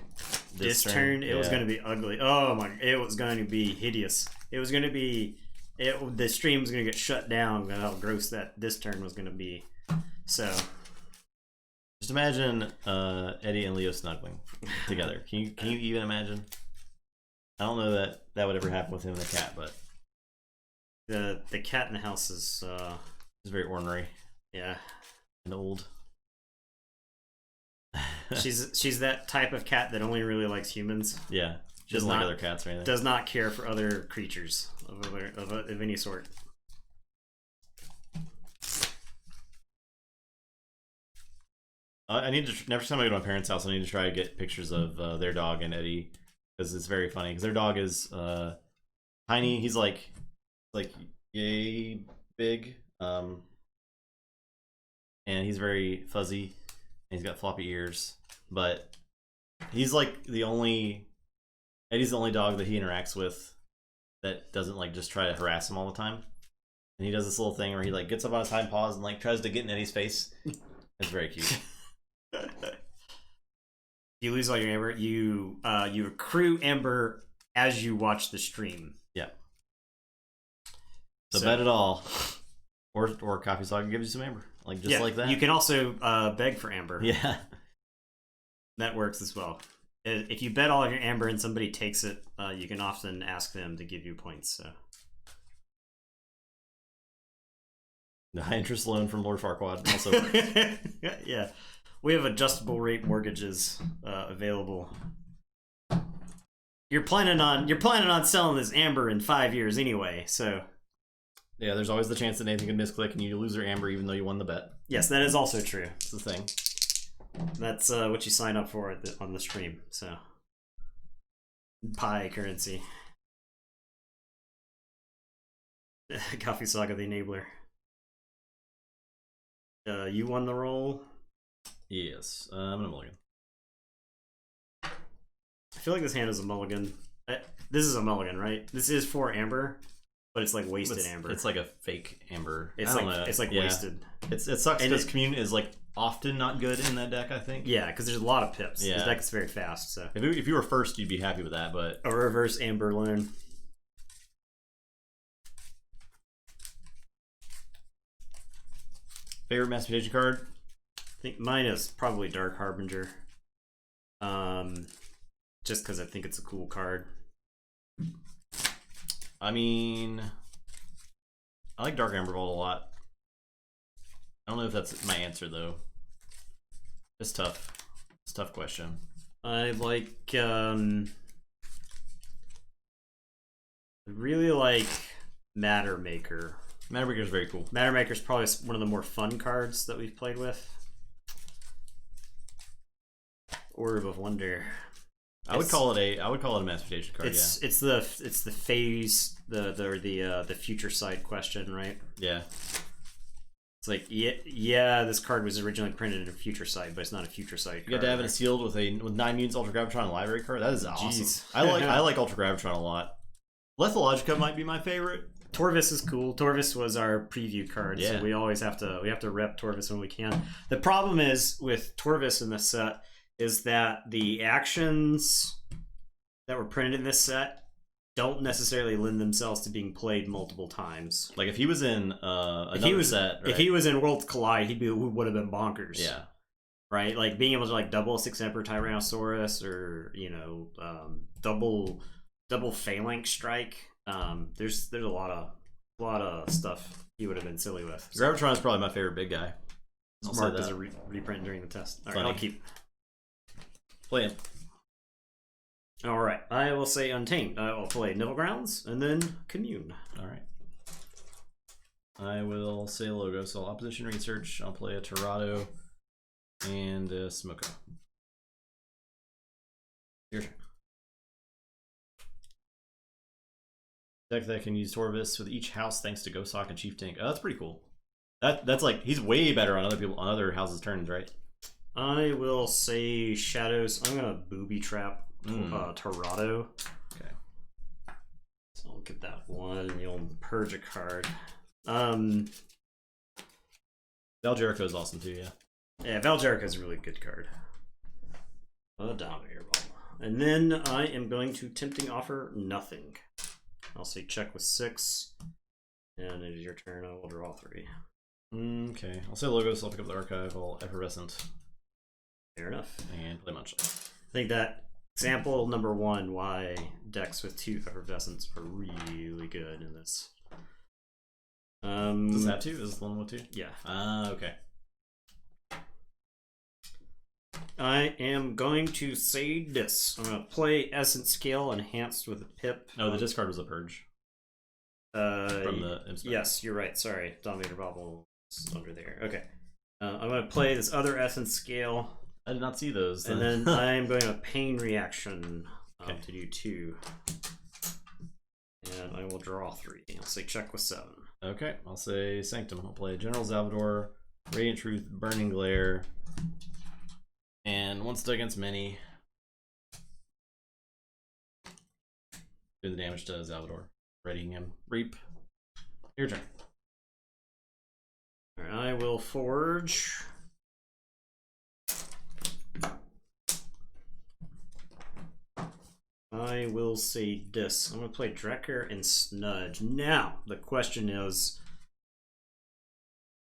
S1: this turn. It was going to be ugly. Oh my! It was going to be hideous. It was going to be. The stream was going to get shut down. How gross this turn was going to be. So.
S2: Just imagine Eddie and Leo snuggling together. Can you even imagine? I don't know that would ever happen with him and the cat, but
S1: the cat in the house is
S2: very ornery.
S1: Yeah,
S2: and old.
S1: she's that type of cat that only really likes humans.
S2: Yeah, she doesn't like other cats or anything.
S1: Does not care for other creatures of any sort.
S2: I need to next time I go to my parents' house, I need to try to get pictures of their dog and Eddie, because it's very funny. Because their dog is tiny. He's like yay big, and he's very fuzzy. And he's got floppy ears, but he's like Eddie's the only dog that he interacts with that doesn't like just try to harass him all the time. And he does this little thing where he like gets up on his hind paws and like tries to get in Eddie's face. It's very cute.
S1: You lose all your amber. You accrue amber as you watch the stream.
S2: Yeah. So bet it all, or Coffee Saga gives you some amber, like that.
S1: You can also beg for amber.
S2: Yeah,
S1: that works as well. If you bet all of your amber and somebody takes it, you can often ask them to give you points. So.
S2: The high interest loan from Lord Farquaad also works.
S1: Yeah. We have adjustable rate mortgages available. You're planning on selling this amber in 5 years anyway, so
S2: yeah, there's always the chance that Nathan can misclick and you lose your amber even though you won the bet.
S1: Yes, that is also true.
S2: It's the thing.
S1: That's what you sign up for on the stream. So Pi currency. Coffee Saga the enabler. You won the roll.
S2: Yes, I'm gonna mulligan.
S1: I feel like this hand is a mulligan. This is a mulligan, right? This is for amber, but it's like wasted amber.
S2: It's like a fake amber.
S1: It's like wasted.
S2: It sucks because commune is like often not good in that deck. I think.
S1: Yeah, because there's a lot of pips.
S2: Yeah.
S1: This deck is very fast. So
S2: if you were first, you'd be happy with that. But
S1: a reverse amber loan.
S2: Favorite Mass Mutation card?
S1: I think mine is probably Dark Harbinger. Just because I think it's a cool card.
S2: I mean, I like Dark Amber Vault a lot. I don't know if that's my answer though. It's tough. It's a tough question.
S1: I like really like Matter Maker.
S2: Matter Maker is very cool.
S1: Matter Maker is probably one of the more fun cards that we've played with. Orb of Wonder.
S2: I would call it a Mass Mutation card.
S1: It's the phase the future sight question, right?
S2: Yeah.
S1: It's like yeah, this card was originally printed in a future sight, but it's not a future sight.
S2: You got to have it sealed with 9 mutants Ultra Gravitron library card. That is awesome.
S1: Jeez.
S2: I like Ultra Gravitron a lot. Lethalogica might be my favorite.
S1: Torvis is cool. Torvis was our preview card, so we always have to rep Torvis when we can. The problem is with Torvis in this set is that the actions that were printed in this set don't necessarily lend themselves to being played multiple times.
S2: Like if he was in another set, right?
S1: If he was in Worlds Collide, he would have been bonkers.
S2: Yeah.
S1: Right? Like being able to like double 6 Emperor Tyrannosaurus or, double double phalanx strike. There's a lot of stuff he would have been silly with.
S2: So. Gravitron is probably my favorite big guy.
S1: It's marked as a reprint during the test. All right, I'll keep
S2: playing.
S1: All right, I will say Untamed. I will play Nivelgrounds and then Commune.
S2: All right. I will say Logo. So Opposition Research. I'll play a Torado and a Smoko. Your turn. Deck that can use Torvis with each house thanks to Ghost Hawk and Chief Tank. Oh, that's pretty cool. That's like he's way better on other houses' turns, right?
S1: I will say Shadows. I'm gonna booby trap Torado.
S2: Okay.
S1: So I'll get that one. You'll purge a card.
S2: Val Jericho is awesome too, yeah.
S1: Yeah, Val Jericho is a really good card. Dominator Ball. And then I am going to Tempting Offer nothing. I'll say check with 6. And it is your turn. I will draw 3.
S2: Okay. I'll say Logos. I'll pick up the Archive. I'll Effervescent.
S1: Fair enough.
S2: And play Munch.
S1: I think that example number 1, why decks with 2 Effervescents are really good in this.
S2: Does that 2? Is this the one with 2?
S1: Yeah.
S2: Okay.
S1: I am going to say this. I'm going to play Essence Scale enhanced with a pip.
S2: No, the discard was a purge. From the Inspect.
S1: Yes, you're right. Sorry. Dominator Bobble is under there. Okay. I'm going to play this other Essence Scale.
S2: I did not see those.
S1: And then I'm going to Pain Reaction to do 2. And I will draw 3. I'll say check with 7.
S2: Okay. I'll say Sanctum. I'll play General Salvador, Radiant Truth, Burning Glare. And one stuck against many. Do the damage to Salvador. Readying him. Reap. Your turn.
S1: Alright, I will forge. I will say this. I'm going to play Drekker and Snudge. Now, the question is,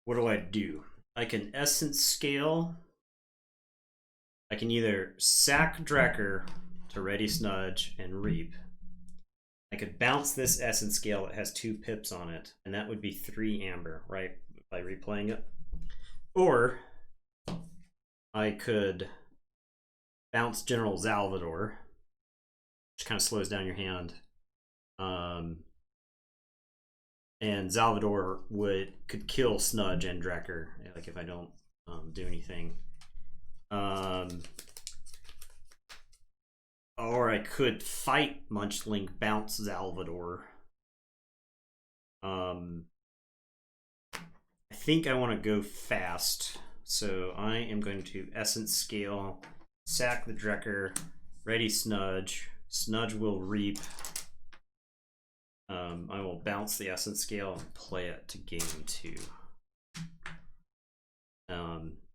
S1: what do? I can Essence Scale. I can either sack Drekker to ready Snudge and Reap. I could bounce this Essence Scale that has 2 pips on it, and that would be 3 Amber, right? By replaying it. Or I could bounce General Salvador, which kind of slows down your hand. And Salvador could kill Snudge and Drekker, like if I don't do anything. Or I could fight Munchling, bounce Salvador. I think I want to go fast, so I am going to Essence Scale, sack the Drekker, ready Snudge. Snudge will Reap. I will bounce the Essence Scale and play it to game 2.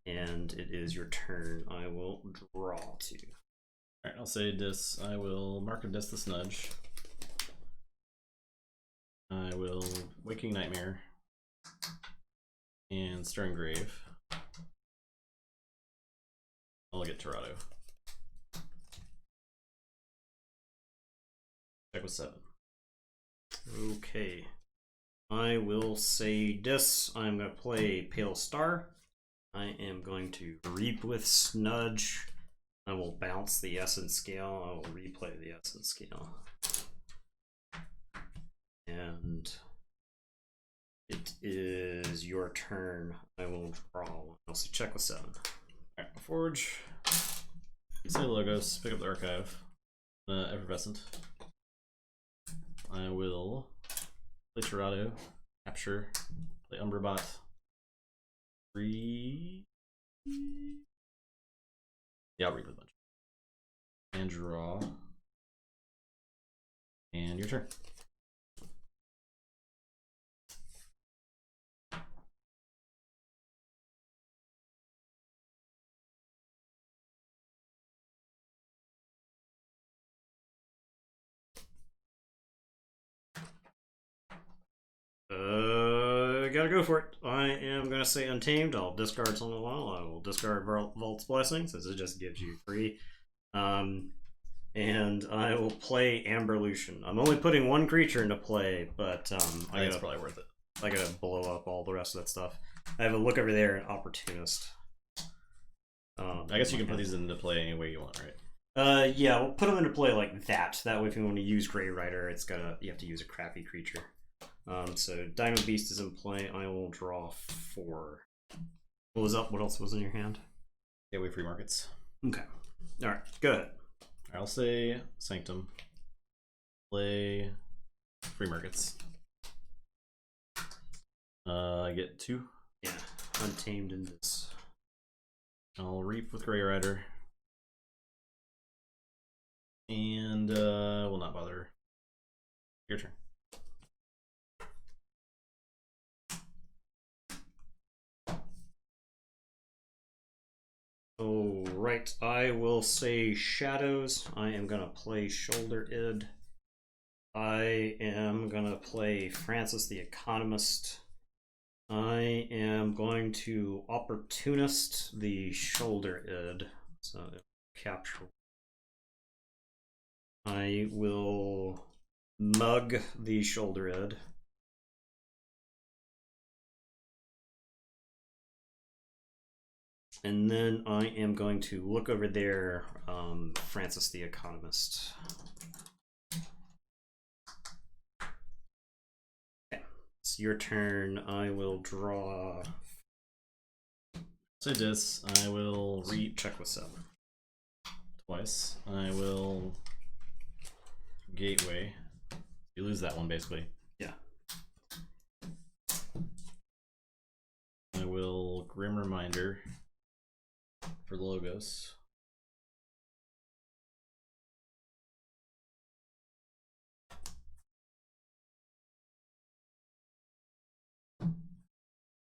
S1: And it is your turn. I will draw 2.
S2: Alright, I'll say this. I will mark and Dis the Snudge. I will Waking Nightmare. And Stirring Grave. I'll get Torado. Check with 7.
S1: Okay. I will say this. I'm going to play Pale Star. I am going to Reap with Snudge. I will bounce the Essence Scale. I will replay the Essence Scale. And it is your turn. I will draw one. I'll say check with 7.
S2: Alright, Forge. Say Logos. Pick up the Archive. Effervescent. I will play Torado. Capture. Play Umberbot. 3. Yeah, I'll read with a bunch. And draw. And your turn.
S1: Gotta go for it. I am gonna say Untamed. I'll discard something. I will discard Vault's Blessing since it just gives you 3. And I will play Amberlution. I'm only putting one creature into play, but
S2: I think it's probably worth it.
S1: I gotta blow up all the rest of that stuff. I have a look over there, an Opportunist.
S2: I guess you can put these into play any way you want, right?
S1: Yeah, we'll put them into play like that. That way, if you want to use Grey Rider, you have to use a crappy creature. So Dino Beast is in play. I will draw 4. What was up? What else was in your hand?
S2: Gateway Free Markets.
S1: Okay. All right. Go ahead.
S2: I'll say Sanctum. Play Free Markets. I get 2.
S1: Yeah. Untamed in this.
S2: I'll Reap with Grey Rider. And will not bother. Your turn.
S1: Oh, right. I will say Shadows. I am going to play Shoulder Id. I am going to play Francis the Economist. I am going to Opportunist the Shoulder Id. So capture. I will Mug the Shoulder Id. And then I am going to look over there, Francis the Economist. Okay, it's your turn. I will draw.
S2: Say this. I will Reap.
S1: Check with 7.
S2: Twice. I will Gateway. You lose that one, basically.
S1: Yeah.
S2: I will Grim Reminder for Logos.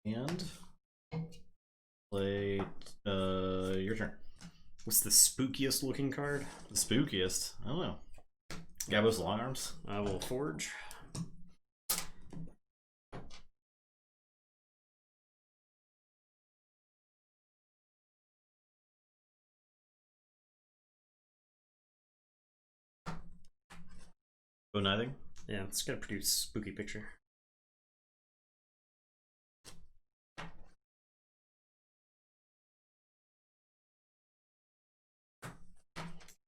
S2: And play your turn.
S1: What's the spookiest looking card?
S2: The spookiest? I don't know. Gabos Long Arms?
S1: I will Forge.
S2: Oh, nothing?
S1: Yeah, it's got a pretty spooky picture.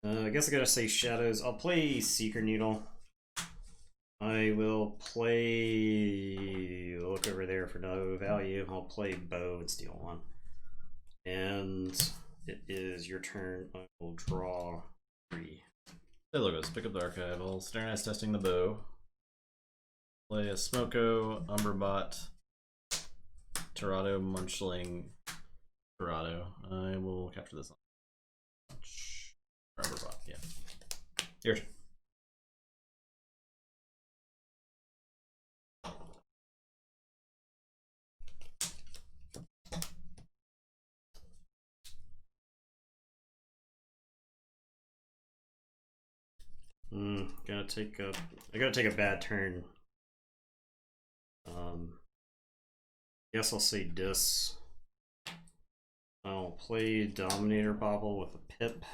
S1: I guess I gotta say Shadows. I'll play Seeker Needle. I will play. Look over there for no value. I'll play Bow and steal 1. And it is your turn. I will draw 3.
S2: Hey, Logos. Pick up the archive. I'll Sternize testing the bow. Play a Smoko, Umberbot, Torado, Munchling, Torado. I will capture this one. Umberbot, yeah. Your turn.
S1: I gotta take a bad turn. Guess I'll say Dis. I'll play Dominator Bobble with a Pip.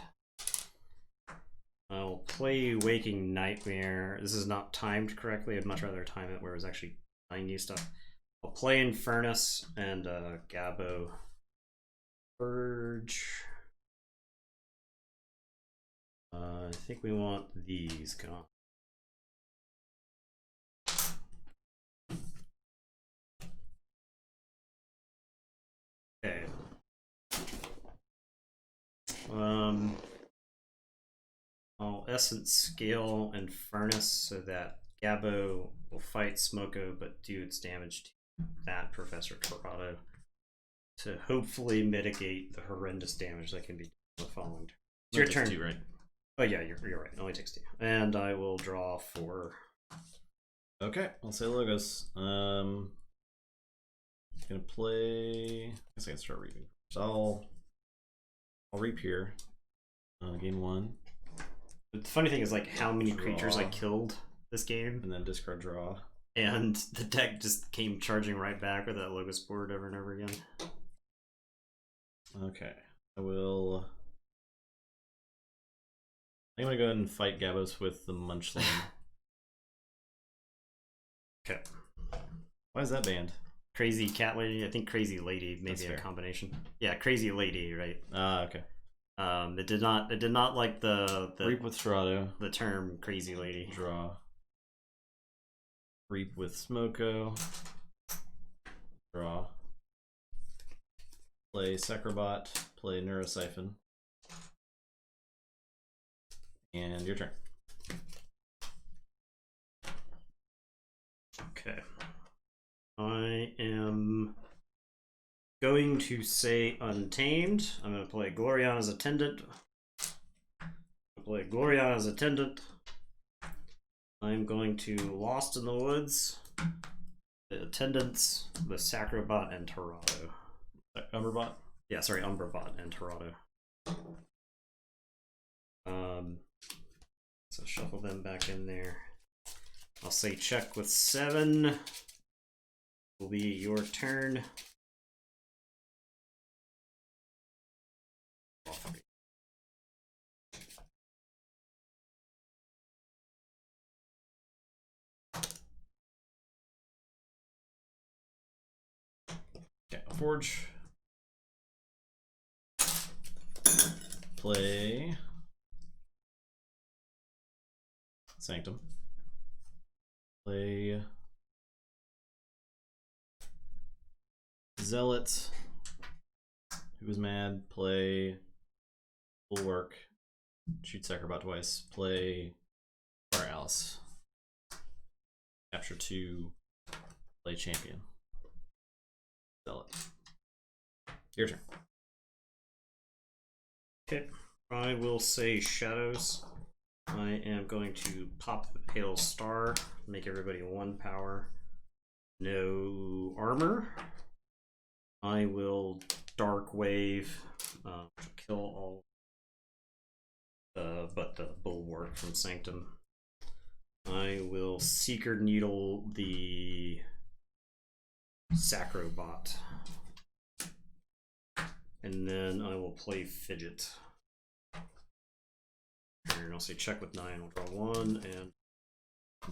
S1: I'll play Waking Nightmare. This is not timed correctly. I'd much rather time it where it was actually buying you stuff. I'll play Infernus and Gabo. Purge. I think we want these gone. Okay. I'll Essence Scale and Furnace so that Gabo will fight Smoko but do its damage to that Professor Torado to hopefully mitigate the horrendous damage that can be done the following turn. It's your turn.
S2: 2, right?
S1: Oh yeah, you're right. It only takes 2. And I will draw 4.
S2: Okay, I'll say Logos. Gonna play. I guess I can start reaping. So I'll reap here. Game 1.
S1: The funny thing is like how many creatures I killed this game,
S2: and then discard draw.
S1: And the deck just came charging right back with that Logos board over and over again.
S2: Okay, I will. I'm want to go ahead and fight Gabos with the Munchling?
S1: Okay.
S2: Why is that banned?
S1: Crazy Cat Lady. I think Crazy Lady maybe a combination. Yeah, Crazy Lady, right?
S2: Okay.
S1: It did not like the
S2: Reap with Strato.
S1: The term Crazy Lady.
S2: Draw. Reap with Smoko. Draw. Play Sacrobot. Play Neurosiphon. And your turn.
S1: Okay. I am going to say Untamed. I'm going to play Gloriana's Attendant. I'm going to Lost in the Woods, the Attendants, the Sacrobot, and Torado.
S2: Umberbot?
S1: Yeah, sorry, Umberbot and Torado. So shuffle them back in there. I'll say check with 7. Will be your turn.
S2: Okay, Forge. Play Sanctum. Play Zealot. Who's mad? Play Bulwark. Shoot Sacrobot twice. Play Fire Alice. Capture 2. Play Champion. Zealot. Your turn.
S1: Okay, I will say Shadows. I am going to pop the Pale Star, make everybody 1 power. No armor. I will Dark Wave, kill all but the Bulwark from Sanctum. I will Seeker Needle the Sacrobot. And then I will play Fidget. And I'll say check with 9. We'll draw 1, and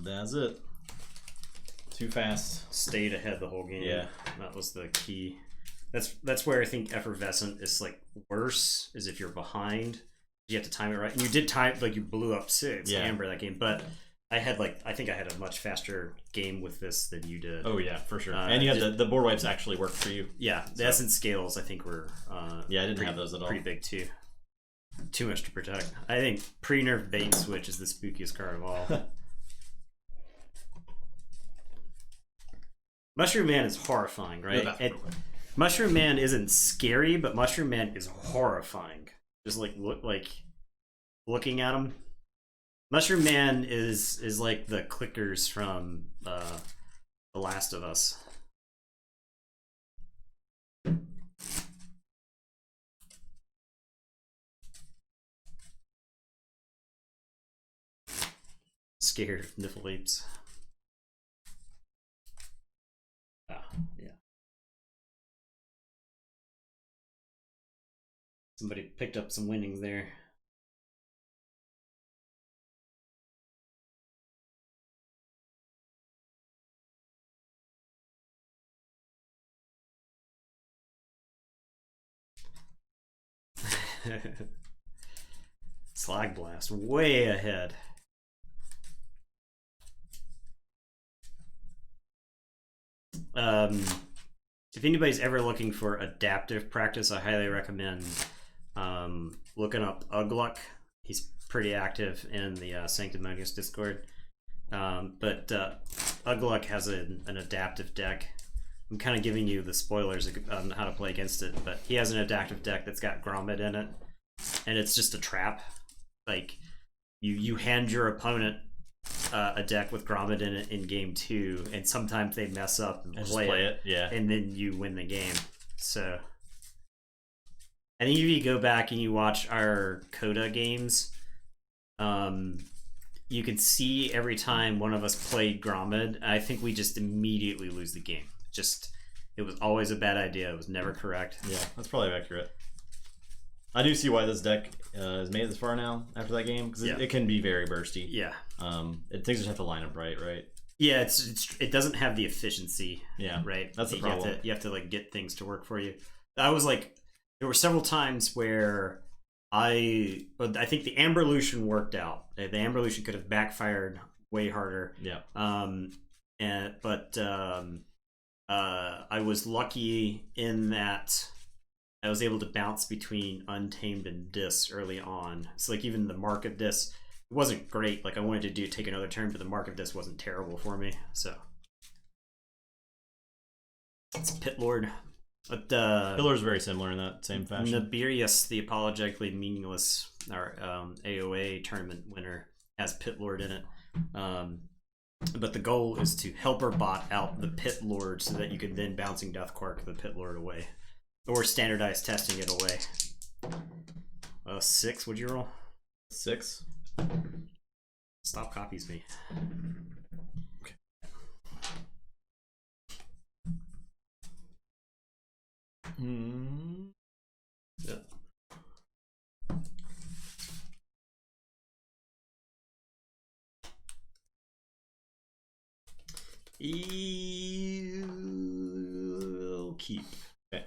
S2: that's it. Too fast.
S1: Stayed ahead the whole game.
S2: Yeah,
S1: that was the key. That's where I think Effervescent is like worse. Is if you're behind, you have to time it right. And you did time, like you blew up 6 Amber that game, but I think I had a much faster game with this than you did.
S2: Oh yeah, for sure. And you had the board wipes actually worked for you.
S1: Yeah, the Essence Scales I think were
S2: yeah, I didn't have those at all.
S1: Pretty big too. Too much to protect. I think pre-nerf Bait Switch is the spookiest card of all. Mushroom Man is horrifying, right? Mushroom Man isn't scary, but Mushroom Man is horrifying. Just like looking at him. Mushroom Man is like the clickers from The Last of Us. Scared of Niffleapes. Ah, yeah. Somebody picked up some winnings there. Slag Blast, way ahead. If anybody's ever looking for adaptive practice, I highly recommend looking up Ugluck. He's pretty active in the Sanctimonious Discord. But Ugluck has an adaptive deck. I'm kind of giving you the spoilers on how to play against it, but he has an adaptive deck that's got Grommet in it, and it's just a trap. Like, you hand your opponent a deck with Grommet in it in game 2, and sometimes they mess up and play it,
S2: yeah,
S1: and then you win the game. So I think if you go back and you watch our Coda games, you can see every time one of us played Grommet, I think we just immediately lose the game. It was always a bad idea. It was never correct.
S2: Yeah, that's probably accurate. I do see why this deck has made it this far now after that game, because it can be very bursty.
S1: Yeah.
S2: Things just have to line up right.
S1: Yeah, it doesn't have the efficiency.
S2: Yeah,
S1: right.
S2: That's the problem.
S1: You have to like get things to work for you. I was like, there were several times where I think the Amberlution worked out. The Amberlution could have backfired way harder.
S2: Yeah.
S1: But I was lucky in that I was able to bounce between Untamed and Dis early on. So like even the Mark of Dis, it wasn't great. Like I wanted to take another turn, but the Mark of Dis wasn't terrible for me. So it's Pit Lord. But
S2: Pit Lord's very similar in that same fashion.
S1: Nabirius, the apologetically meaningless AOA tournament winner, has Pit Lord in it. But the goal is to helper bot out the Pit Lord so that you can then bouncing Deathquark the Pit Lord away. Or standardized testing it away. 6, would you roll?
S2: 6?
S1: Stop copies me.
S2: Okay.
S1: Yep. Keep.
S2: Okay.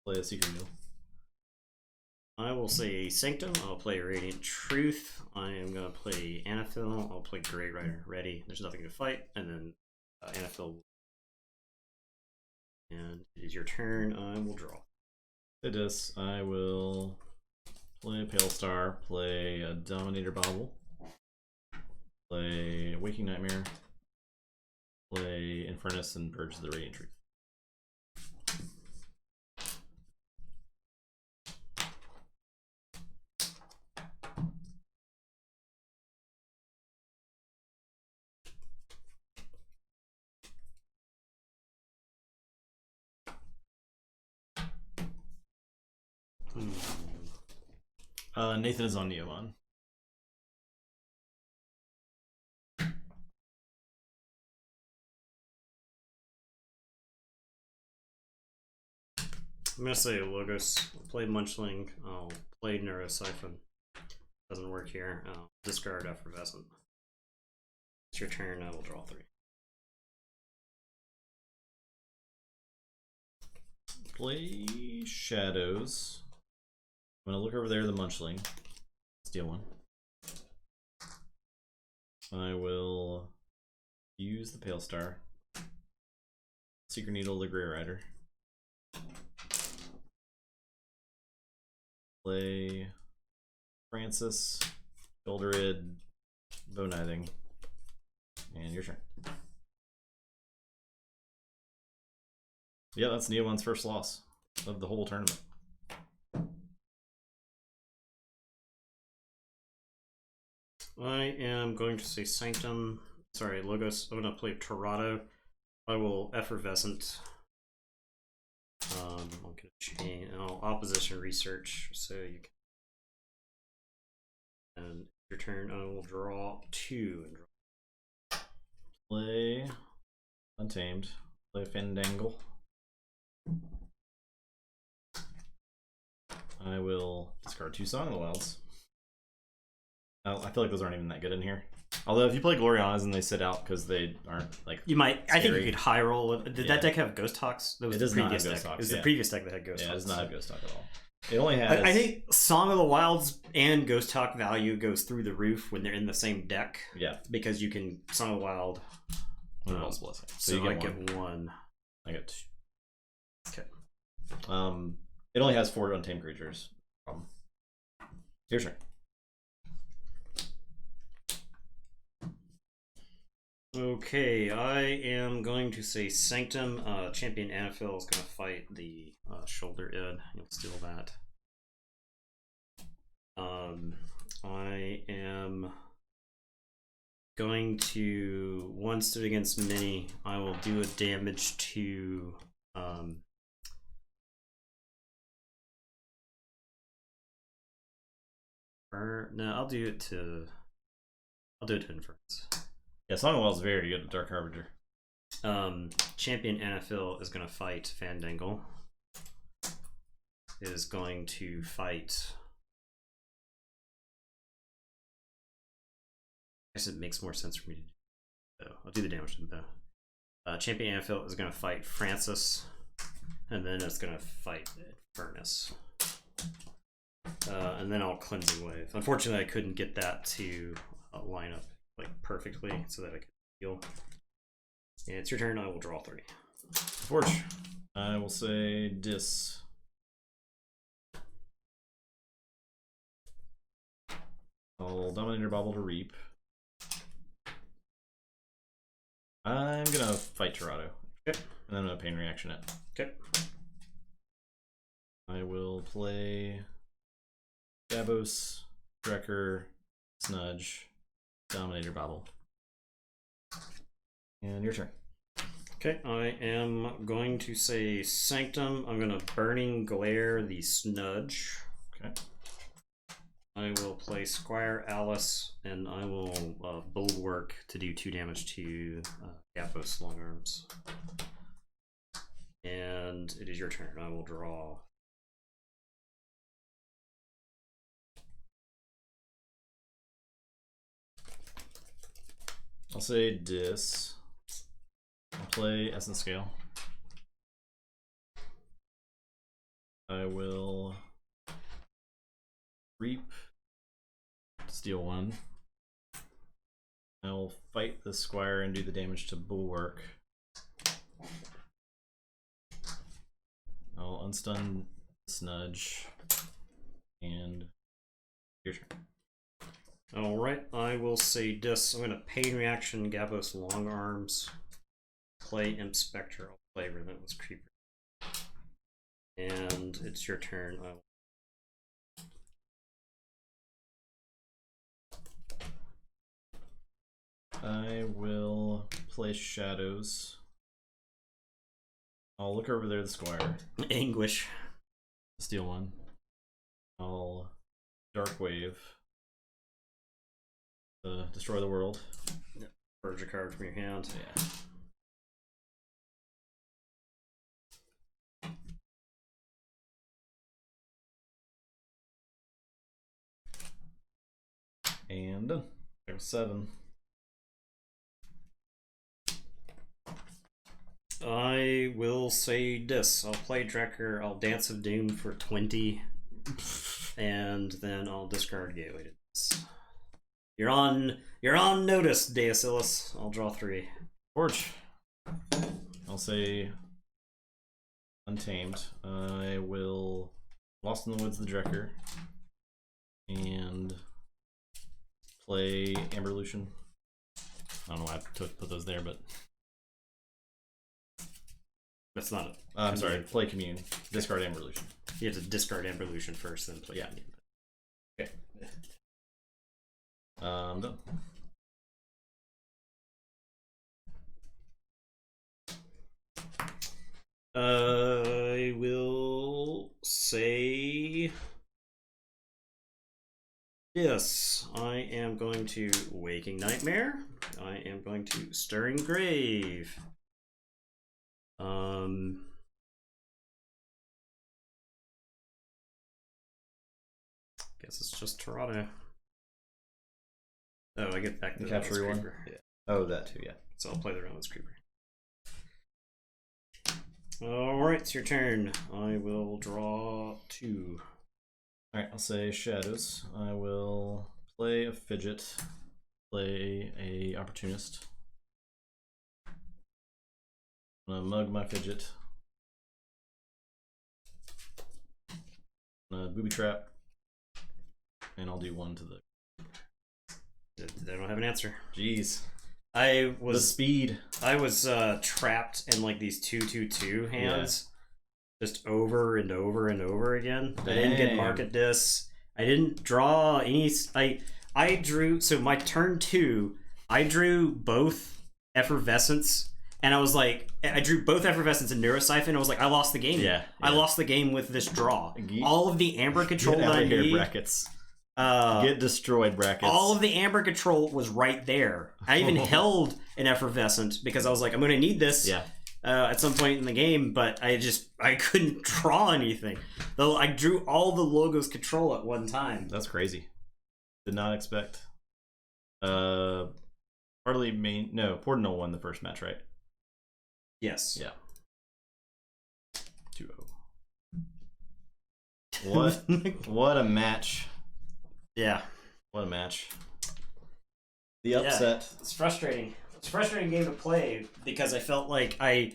S2: Play a secret meal.
S1: I will say Sanctum. I'll play Radiant Truth. I am going to play Anaphil. I'll play Great Rider. Ready. There's nothing to fight. And then Anaphil. And it is your turn. I will draw.
S2: It is. I will play Pale Star, play a Dominator Bobble, play Waking Nightmare, play Infernus, and Purge the Radiant Truth. Nathan is on Neomon.
S1: I'm gonna say Logos. I'll play Munchling. I'll play Neurosiphon. Doesn't work here. I'll discard Effervescent. It's your turn. I will draw 3.
S2: Play Shadows. I'm gonna look over there, the Munchling. Steal one. I will use the Pale Star. Secret Needle, the Grey Rider. Play Francis, Golderid, Bonithing, and your turn. Yeah, that's Neomon's first loss of the whole tournament.
S1: I am going to say Sanctum. Sorry, Logos. I'm going to play Torado. I will Effervescent. I'm going to change. I'll Opposition Research. So you can. And your turn. I will draw 2 and draw.
S2: Play Untamed. Play Fandangle. I will discard 2 Song of the Wilds. I feel like those aren't even that good in here. Although if you play Glorianas and they sit out because they aren't like
S1: you might.
S2: scary.
S1: I think you could high roll with. Did that deck have Ghost Hawks? That was the previous deck. It was the previous deck that had Ghost Hawks.
S2: Yeah, it does not have Ghost Hawk at all. It only has.
S1: I think Song of the Wilds and Ghost Hawk value goes through the roof when they're in the same deck.
S2: Yeah,
S1: because you can Song of the Wild.
S2: Blessing.
S1: So you get 1.
S2: I get 2.
S1: Okay.
S2: It only has 4 untamed creatures. Your turn.
S1: Okay, I am going to say Sanctum. Champion Anaphil is going to fight the Shoulder Id. You'll steal that. I am going to 1 stood against Mini. I will do a damage to no, I'll do it to Inference.
S2: Yeah, Song of the Wild is very good at Dark Harbinger.
S1: Champion Anaphil is going to fight Fandangle. is going to fight. I guess it makes more sense for me to do. So I'll do the damage to them though. Champion Amphilt is going to fight Francis, and then it's going to fight Furnace. And then I'll Cleansing Wave. Unfortunately, I couldn't get that to line up like perfectly so that I could heal. And it's your turn. I will draw 3.
S2: Forge. I will say Dis. I'll Dominator Bobble to Reap. I'm gonna fight Tirado.
S1: Okay.
S2: And then I'm gonna Pain Reaction it.
S1: Okay.
S2: I will play Davos, Drekker, Snudge, Dominator Bobble. And your turn.
S1: Okay, I am going to say Sanctum. I'm going to Burning Glare the Snudge.
S2: Okay.
S1: I will play Squire Alice, and I will Bulwark to do 2 damage to Gapos Long Arms. And it is your turn. I will draw.
S2: I'll say Dis. I'll play Essence Scale. I will Reap, steal 1. I'll fight the Squire and do the damage to Bulwark. I'll unstun Snudge, and your turn.
S1: Alright, I will say Dis. I'm going to Pain Reaction Gapos Long Arms. Play Imp Spectre. I'll play Relentless Creeper. And it's your turn.
S2: I will play Shadows. I'll look over there, the Squire.
S1: Anguish.
S2: Steal 1. I'll Dark Wave. Destroy the world.
S1: Purge a card from your hand.
S2: Yeah. And done. There was 7.
S1: I will say Dis. I'll play Drekker. I'll Dance of Doom for 20. And then I'll discard Gateway to Dis. You're on notice, Deacillus. I'll draw 3.
S2: Forge. I'll say Untamed. I will Lost in the Woods the Drekker. And play Amberlution. I don't know why I put those there, but
S1: that's not it.
S2: I'm sorry, play Commune. Discard Amberlution.
S1: You have to discard Amberlution first, then play Commune. Okay.
S2: Done.
S1: I will say yes. I am going to Waking Nightmare. I am going to Stirring Grave. Guess it's just Tirado. Oh, I get back to the
S2: Capture one.
S1: Yeah.
S2: Oh, that too, yeah.
S1: So I'll play the Relentless Creeper. Alright, it's your turn. I will draw 2.
S2: Alright, I'll say Shadows. I will play a Fidget, play a Opportunist. I'm gonna mug my Fidget. I'm gonna Booby Trap. And I'll do 1 to the...
S1: They don't have an answer.
S2: Jeez.
S1: I was...
S2: The speed.
S1: I was trapped in like these 2/2/2 hands. Yeah. Just over and over and over again. Damn. I didn't get Market Dis. I didn't draw any... I drew... So my turn 2, I drew both Effervescence. And I was like... I drew both Effervescence and Neurosiphon. I was like, I lost the game.
S2: Yeah.
S1: I lost the game with this draw. All of the Amber control that I need...
S2: brackets. Get destroyed, brackets.
S1: All of the Amber control was right there. I even held an Effervescent because I was like, I'm going to need this.
S2: Yeah.
S1: at some point in the game, but I couldn't draw anything. Though I drew all the logos control at one time.
S2: That's crazy. Did not expect. Portnoy won the first match, right?
S1: Yes.
S2: Yeah. 2-0. What a match.
S1: Yeah.
S2: What a match. The upset.
S1: Yeah, it's frustrating. It's a frustrating game to play because I felt like I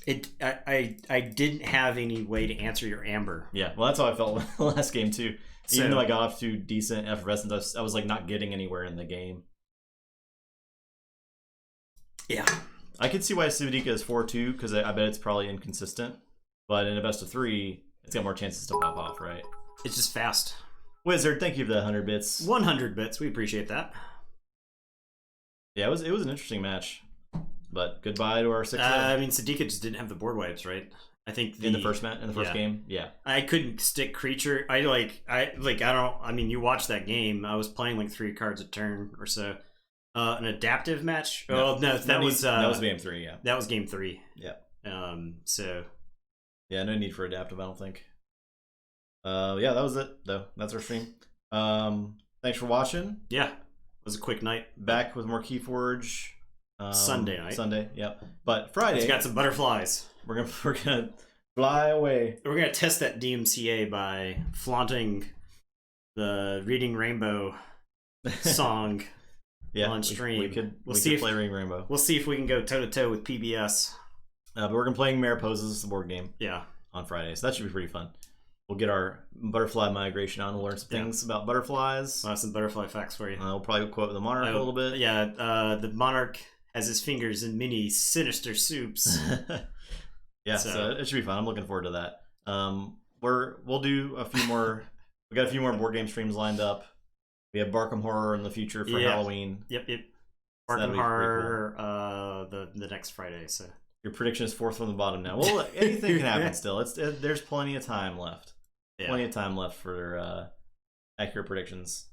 S1: didn't have any way to answer your amber.
S2: Yeah, well, that's how I felt the last game too.
S1: So,
S2: even though I got off to decent effervescence, I was like not getting anywhere in the game.
S1: Yeah,
S2: I could see why Cividica is 4-2 because I bet it's probably inconsistent. But in a best of 3, it's got more chances to pop off, right?
S1: It's just fast.
S2: Wizard, thank you for the 100 bits.
S1: 100 bits, we appreciate that.
S2: Yeah, it was an interesting match, but goodbye to our 6.
S1: I mean, Sidika just didn't have the board wipes, right? I think
S2: in the first game, yeah.
S1: I couldn't stick creature. I mean, you watched that game. I was playing like 3 cards a turn or so. An adaptive match?
S2: No,
S1: that was
S2: game 3. Yeah,
S1: that was game 3.
S2: Yeah.
S1: So.
S2: Yeah, no need for adaptive. I don't think. Yeah, that was it though. That's our stream. Thanks for watching.
S1: Yeah. It was a quick night.
S2: Back with more Keyforge.
S1: Sunday night.
S2: Sunday, yeah. But Friday,
S1: we got some butterflies.
S2: We're gonna fly away.
S1: We're gonna test that DMCA by flaunting the Reading Rainbow song on stream.
S2: We could play Reading Rainbow.
S1: We'll see if we can go toe to toe with PBS.
S2: But we're gonna play Mariposas, the board game.
S1: Yeah.
S2: On Friday, so that should be pretty fun. We'll get our butterfly migration on. We'll learn some things about butterflies.
S1: I'll have some butterfly facts for you.
S2: We'll probably quote the Monarch a little bit.
S1: Yeah, the Monarch has his fingers in many sinister soups.
S2: Yeah, so it should be fun. I'm looking forward to that. We'll do a few more. We got a few more board game streams lined up. We have Barkham Horror in the future for Halloween.
S1: Yep. Barkham Horror the next Friday. So
S2: your prediction is 4th from the bottom now. Well, anything can happen still. There's plenty of time left. Yeah. Plenty of time left for accurate predictions.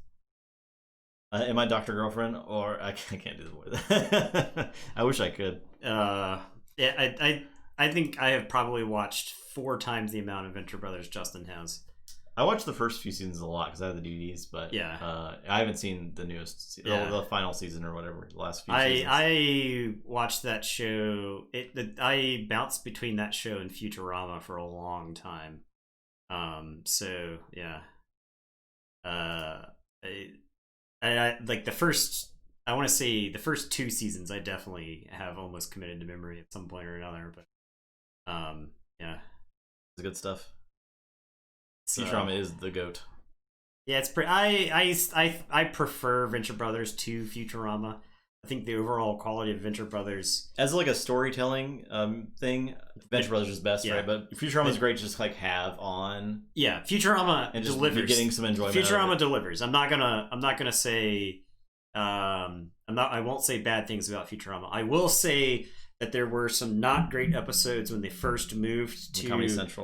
S2: Am I Dr. Girlfriend? Or I can't do the voice. I wish I could.
S1: Yeah, I think I have probably watched 4 times the amount of Venture Brothers Justin has.
S2: I watched the first few seasons a lot because I have the DVDs, but I haven't seen the newest, the final season or whatever, the last few seasons.
S1: I watched that show. I bounced between that show and Futurama for a long time. So yeah. I like the first. I want to say the first 2 seasons. I definitely have almost committed to memory at some point or another. But yeah,
S2: it's good stuff. Futurama is the GOAT.
S1: Yeah, it's pretty. I prefer Venture Brothers to Futurama. I think the overall quality of Venture Brothers
S2: as like a storytelling thing, Venture Brothers is best, right? But Futurama is great to just like have on.
S1: Yeah, Futurama
S2: and just
S1: delivers.
S2: Be getting some enjoyment.
S1: Futurama delivers. I'm not gonna say. I won't say bad things about Futurama. I will say that there were some not great episodes when they first moved to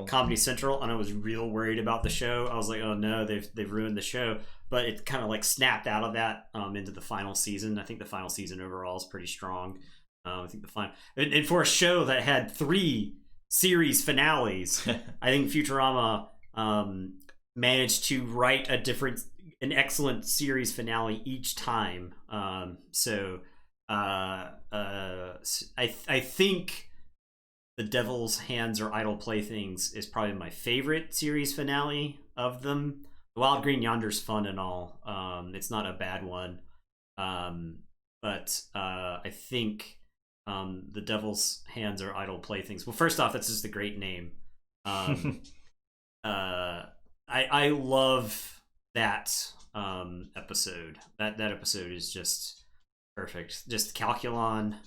S1: Comedy Central, and I was real worried about the show. I was like, oh no, they've ruined the show. But it kind of like snapped out of that into the final season. I think the final season overall is pretty strong. I think the final and for a show that had 3 series finales, I think Futurama managed to write an excellent series finale each time. I think The Devil's Hands or Idle Playthings is probably my favorite series finale of them. Wild Green Yonder's fun and all. It's not a bad one. But I think The Devil's Hands or Idle Playthings. Well, first off, that's just a great name. I love that episode. That episode is just perfect. Just Calculon.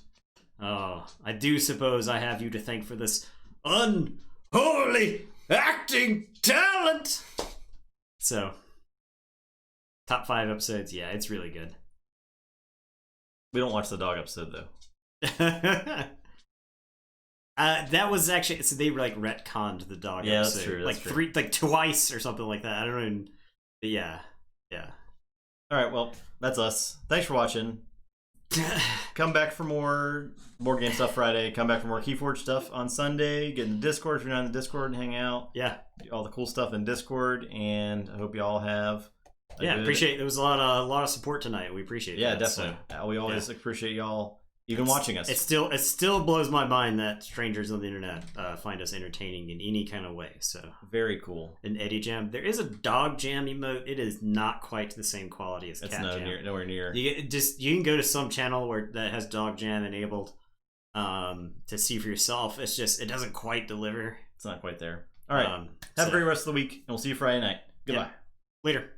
S1: Oh, I do suppose I have you to thank for this unholy acting talent. So, top 5 episodes. Yeah, it's really good.
S2: We don't watch the dog episode though.
S1: That was actually so they like retconned the dog episode.
S2: That's true. That's
S1: true. Twice or something like that. I don't even. But yeah.
S2: All right, well, that's us. Thanks for watching. come back for more board game stuff Friday. Come back for more Keyforge stuff on Sunday. Get in the Discord if you're not in the Discord and hang out.
S1: Yeah.
S2: All the cool stuff in Discord, and I hope y'all have.
S1: Appreciate it. There was a lot of support tonight. We appreciate it.
S2: Yeah, definitely. We always appreciate y'all even watching us.
S1: It still blows my mind that strangers on the internet find us entertaining in any kind of way. So
S2: very cool.
S1: An Eddie Jam. There is a dog jam emote. It is not quite the same quality as cat jam.
S2: Nowhere near.
S1: You can go to some channel that has dog jam enabled to see for yourself. It's just it doesn't quite deliver.
S2: It's not quite there. All right. Have a great rest of the week, and we'll see you Friday night. Goodbye.
S1: Later.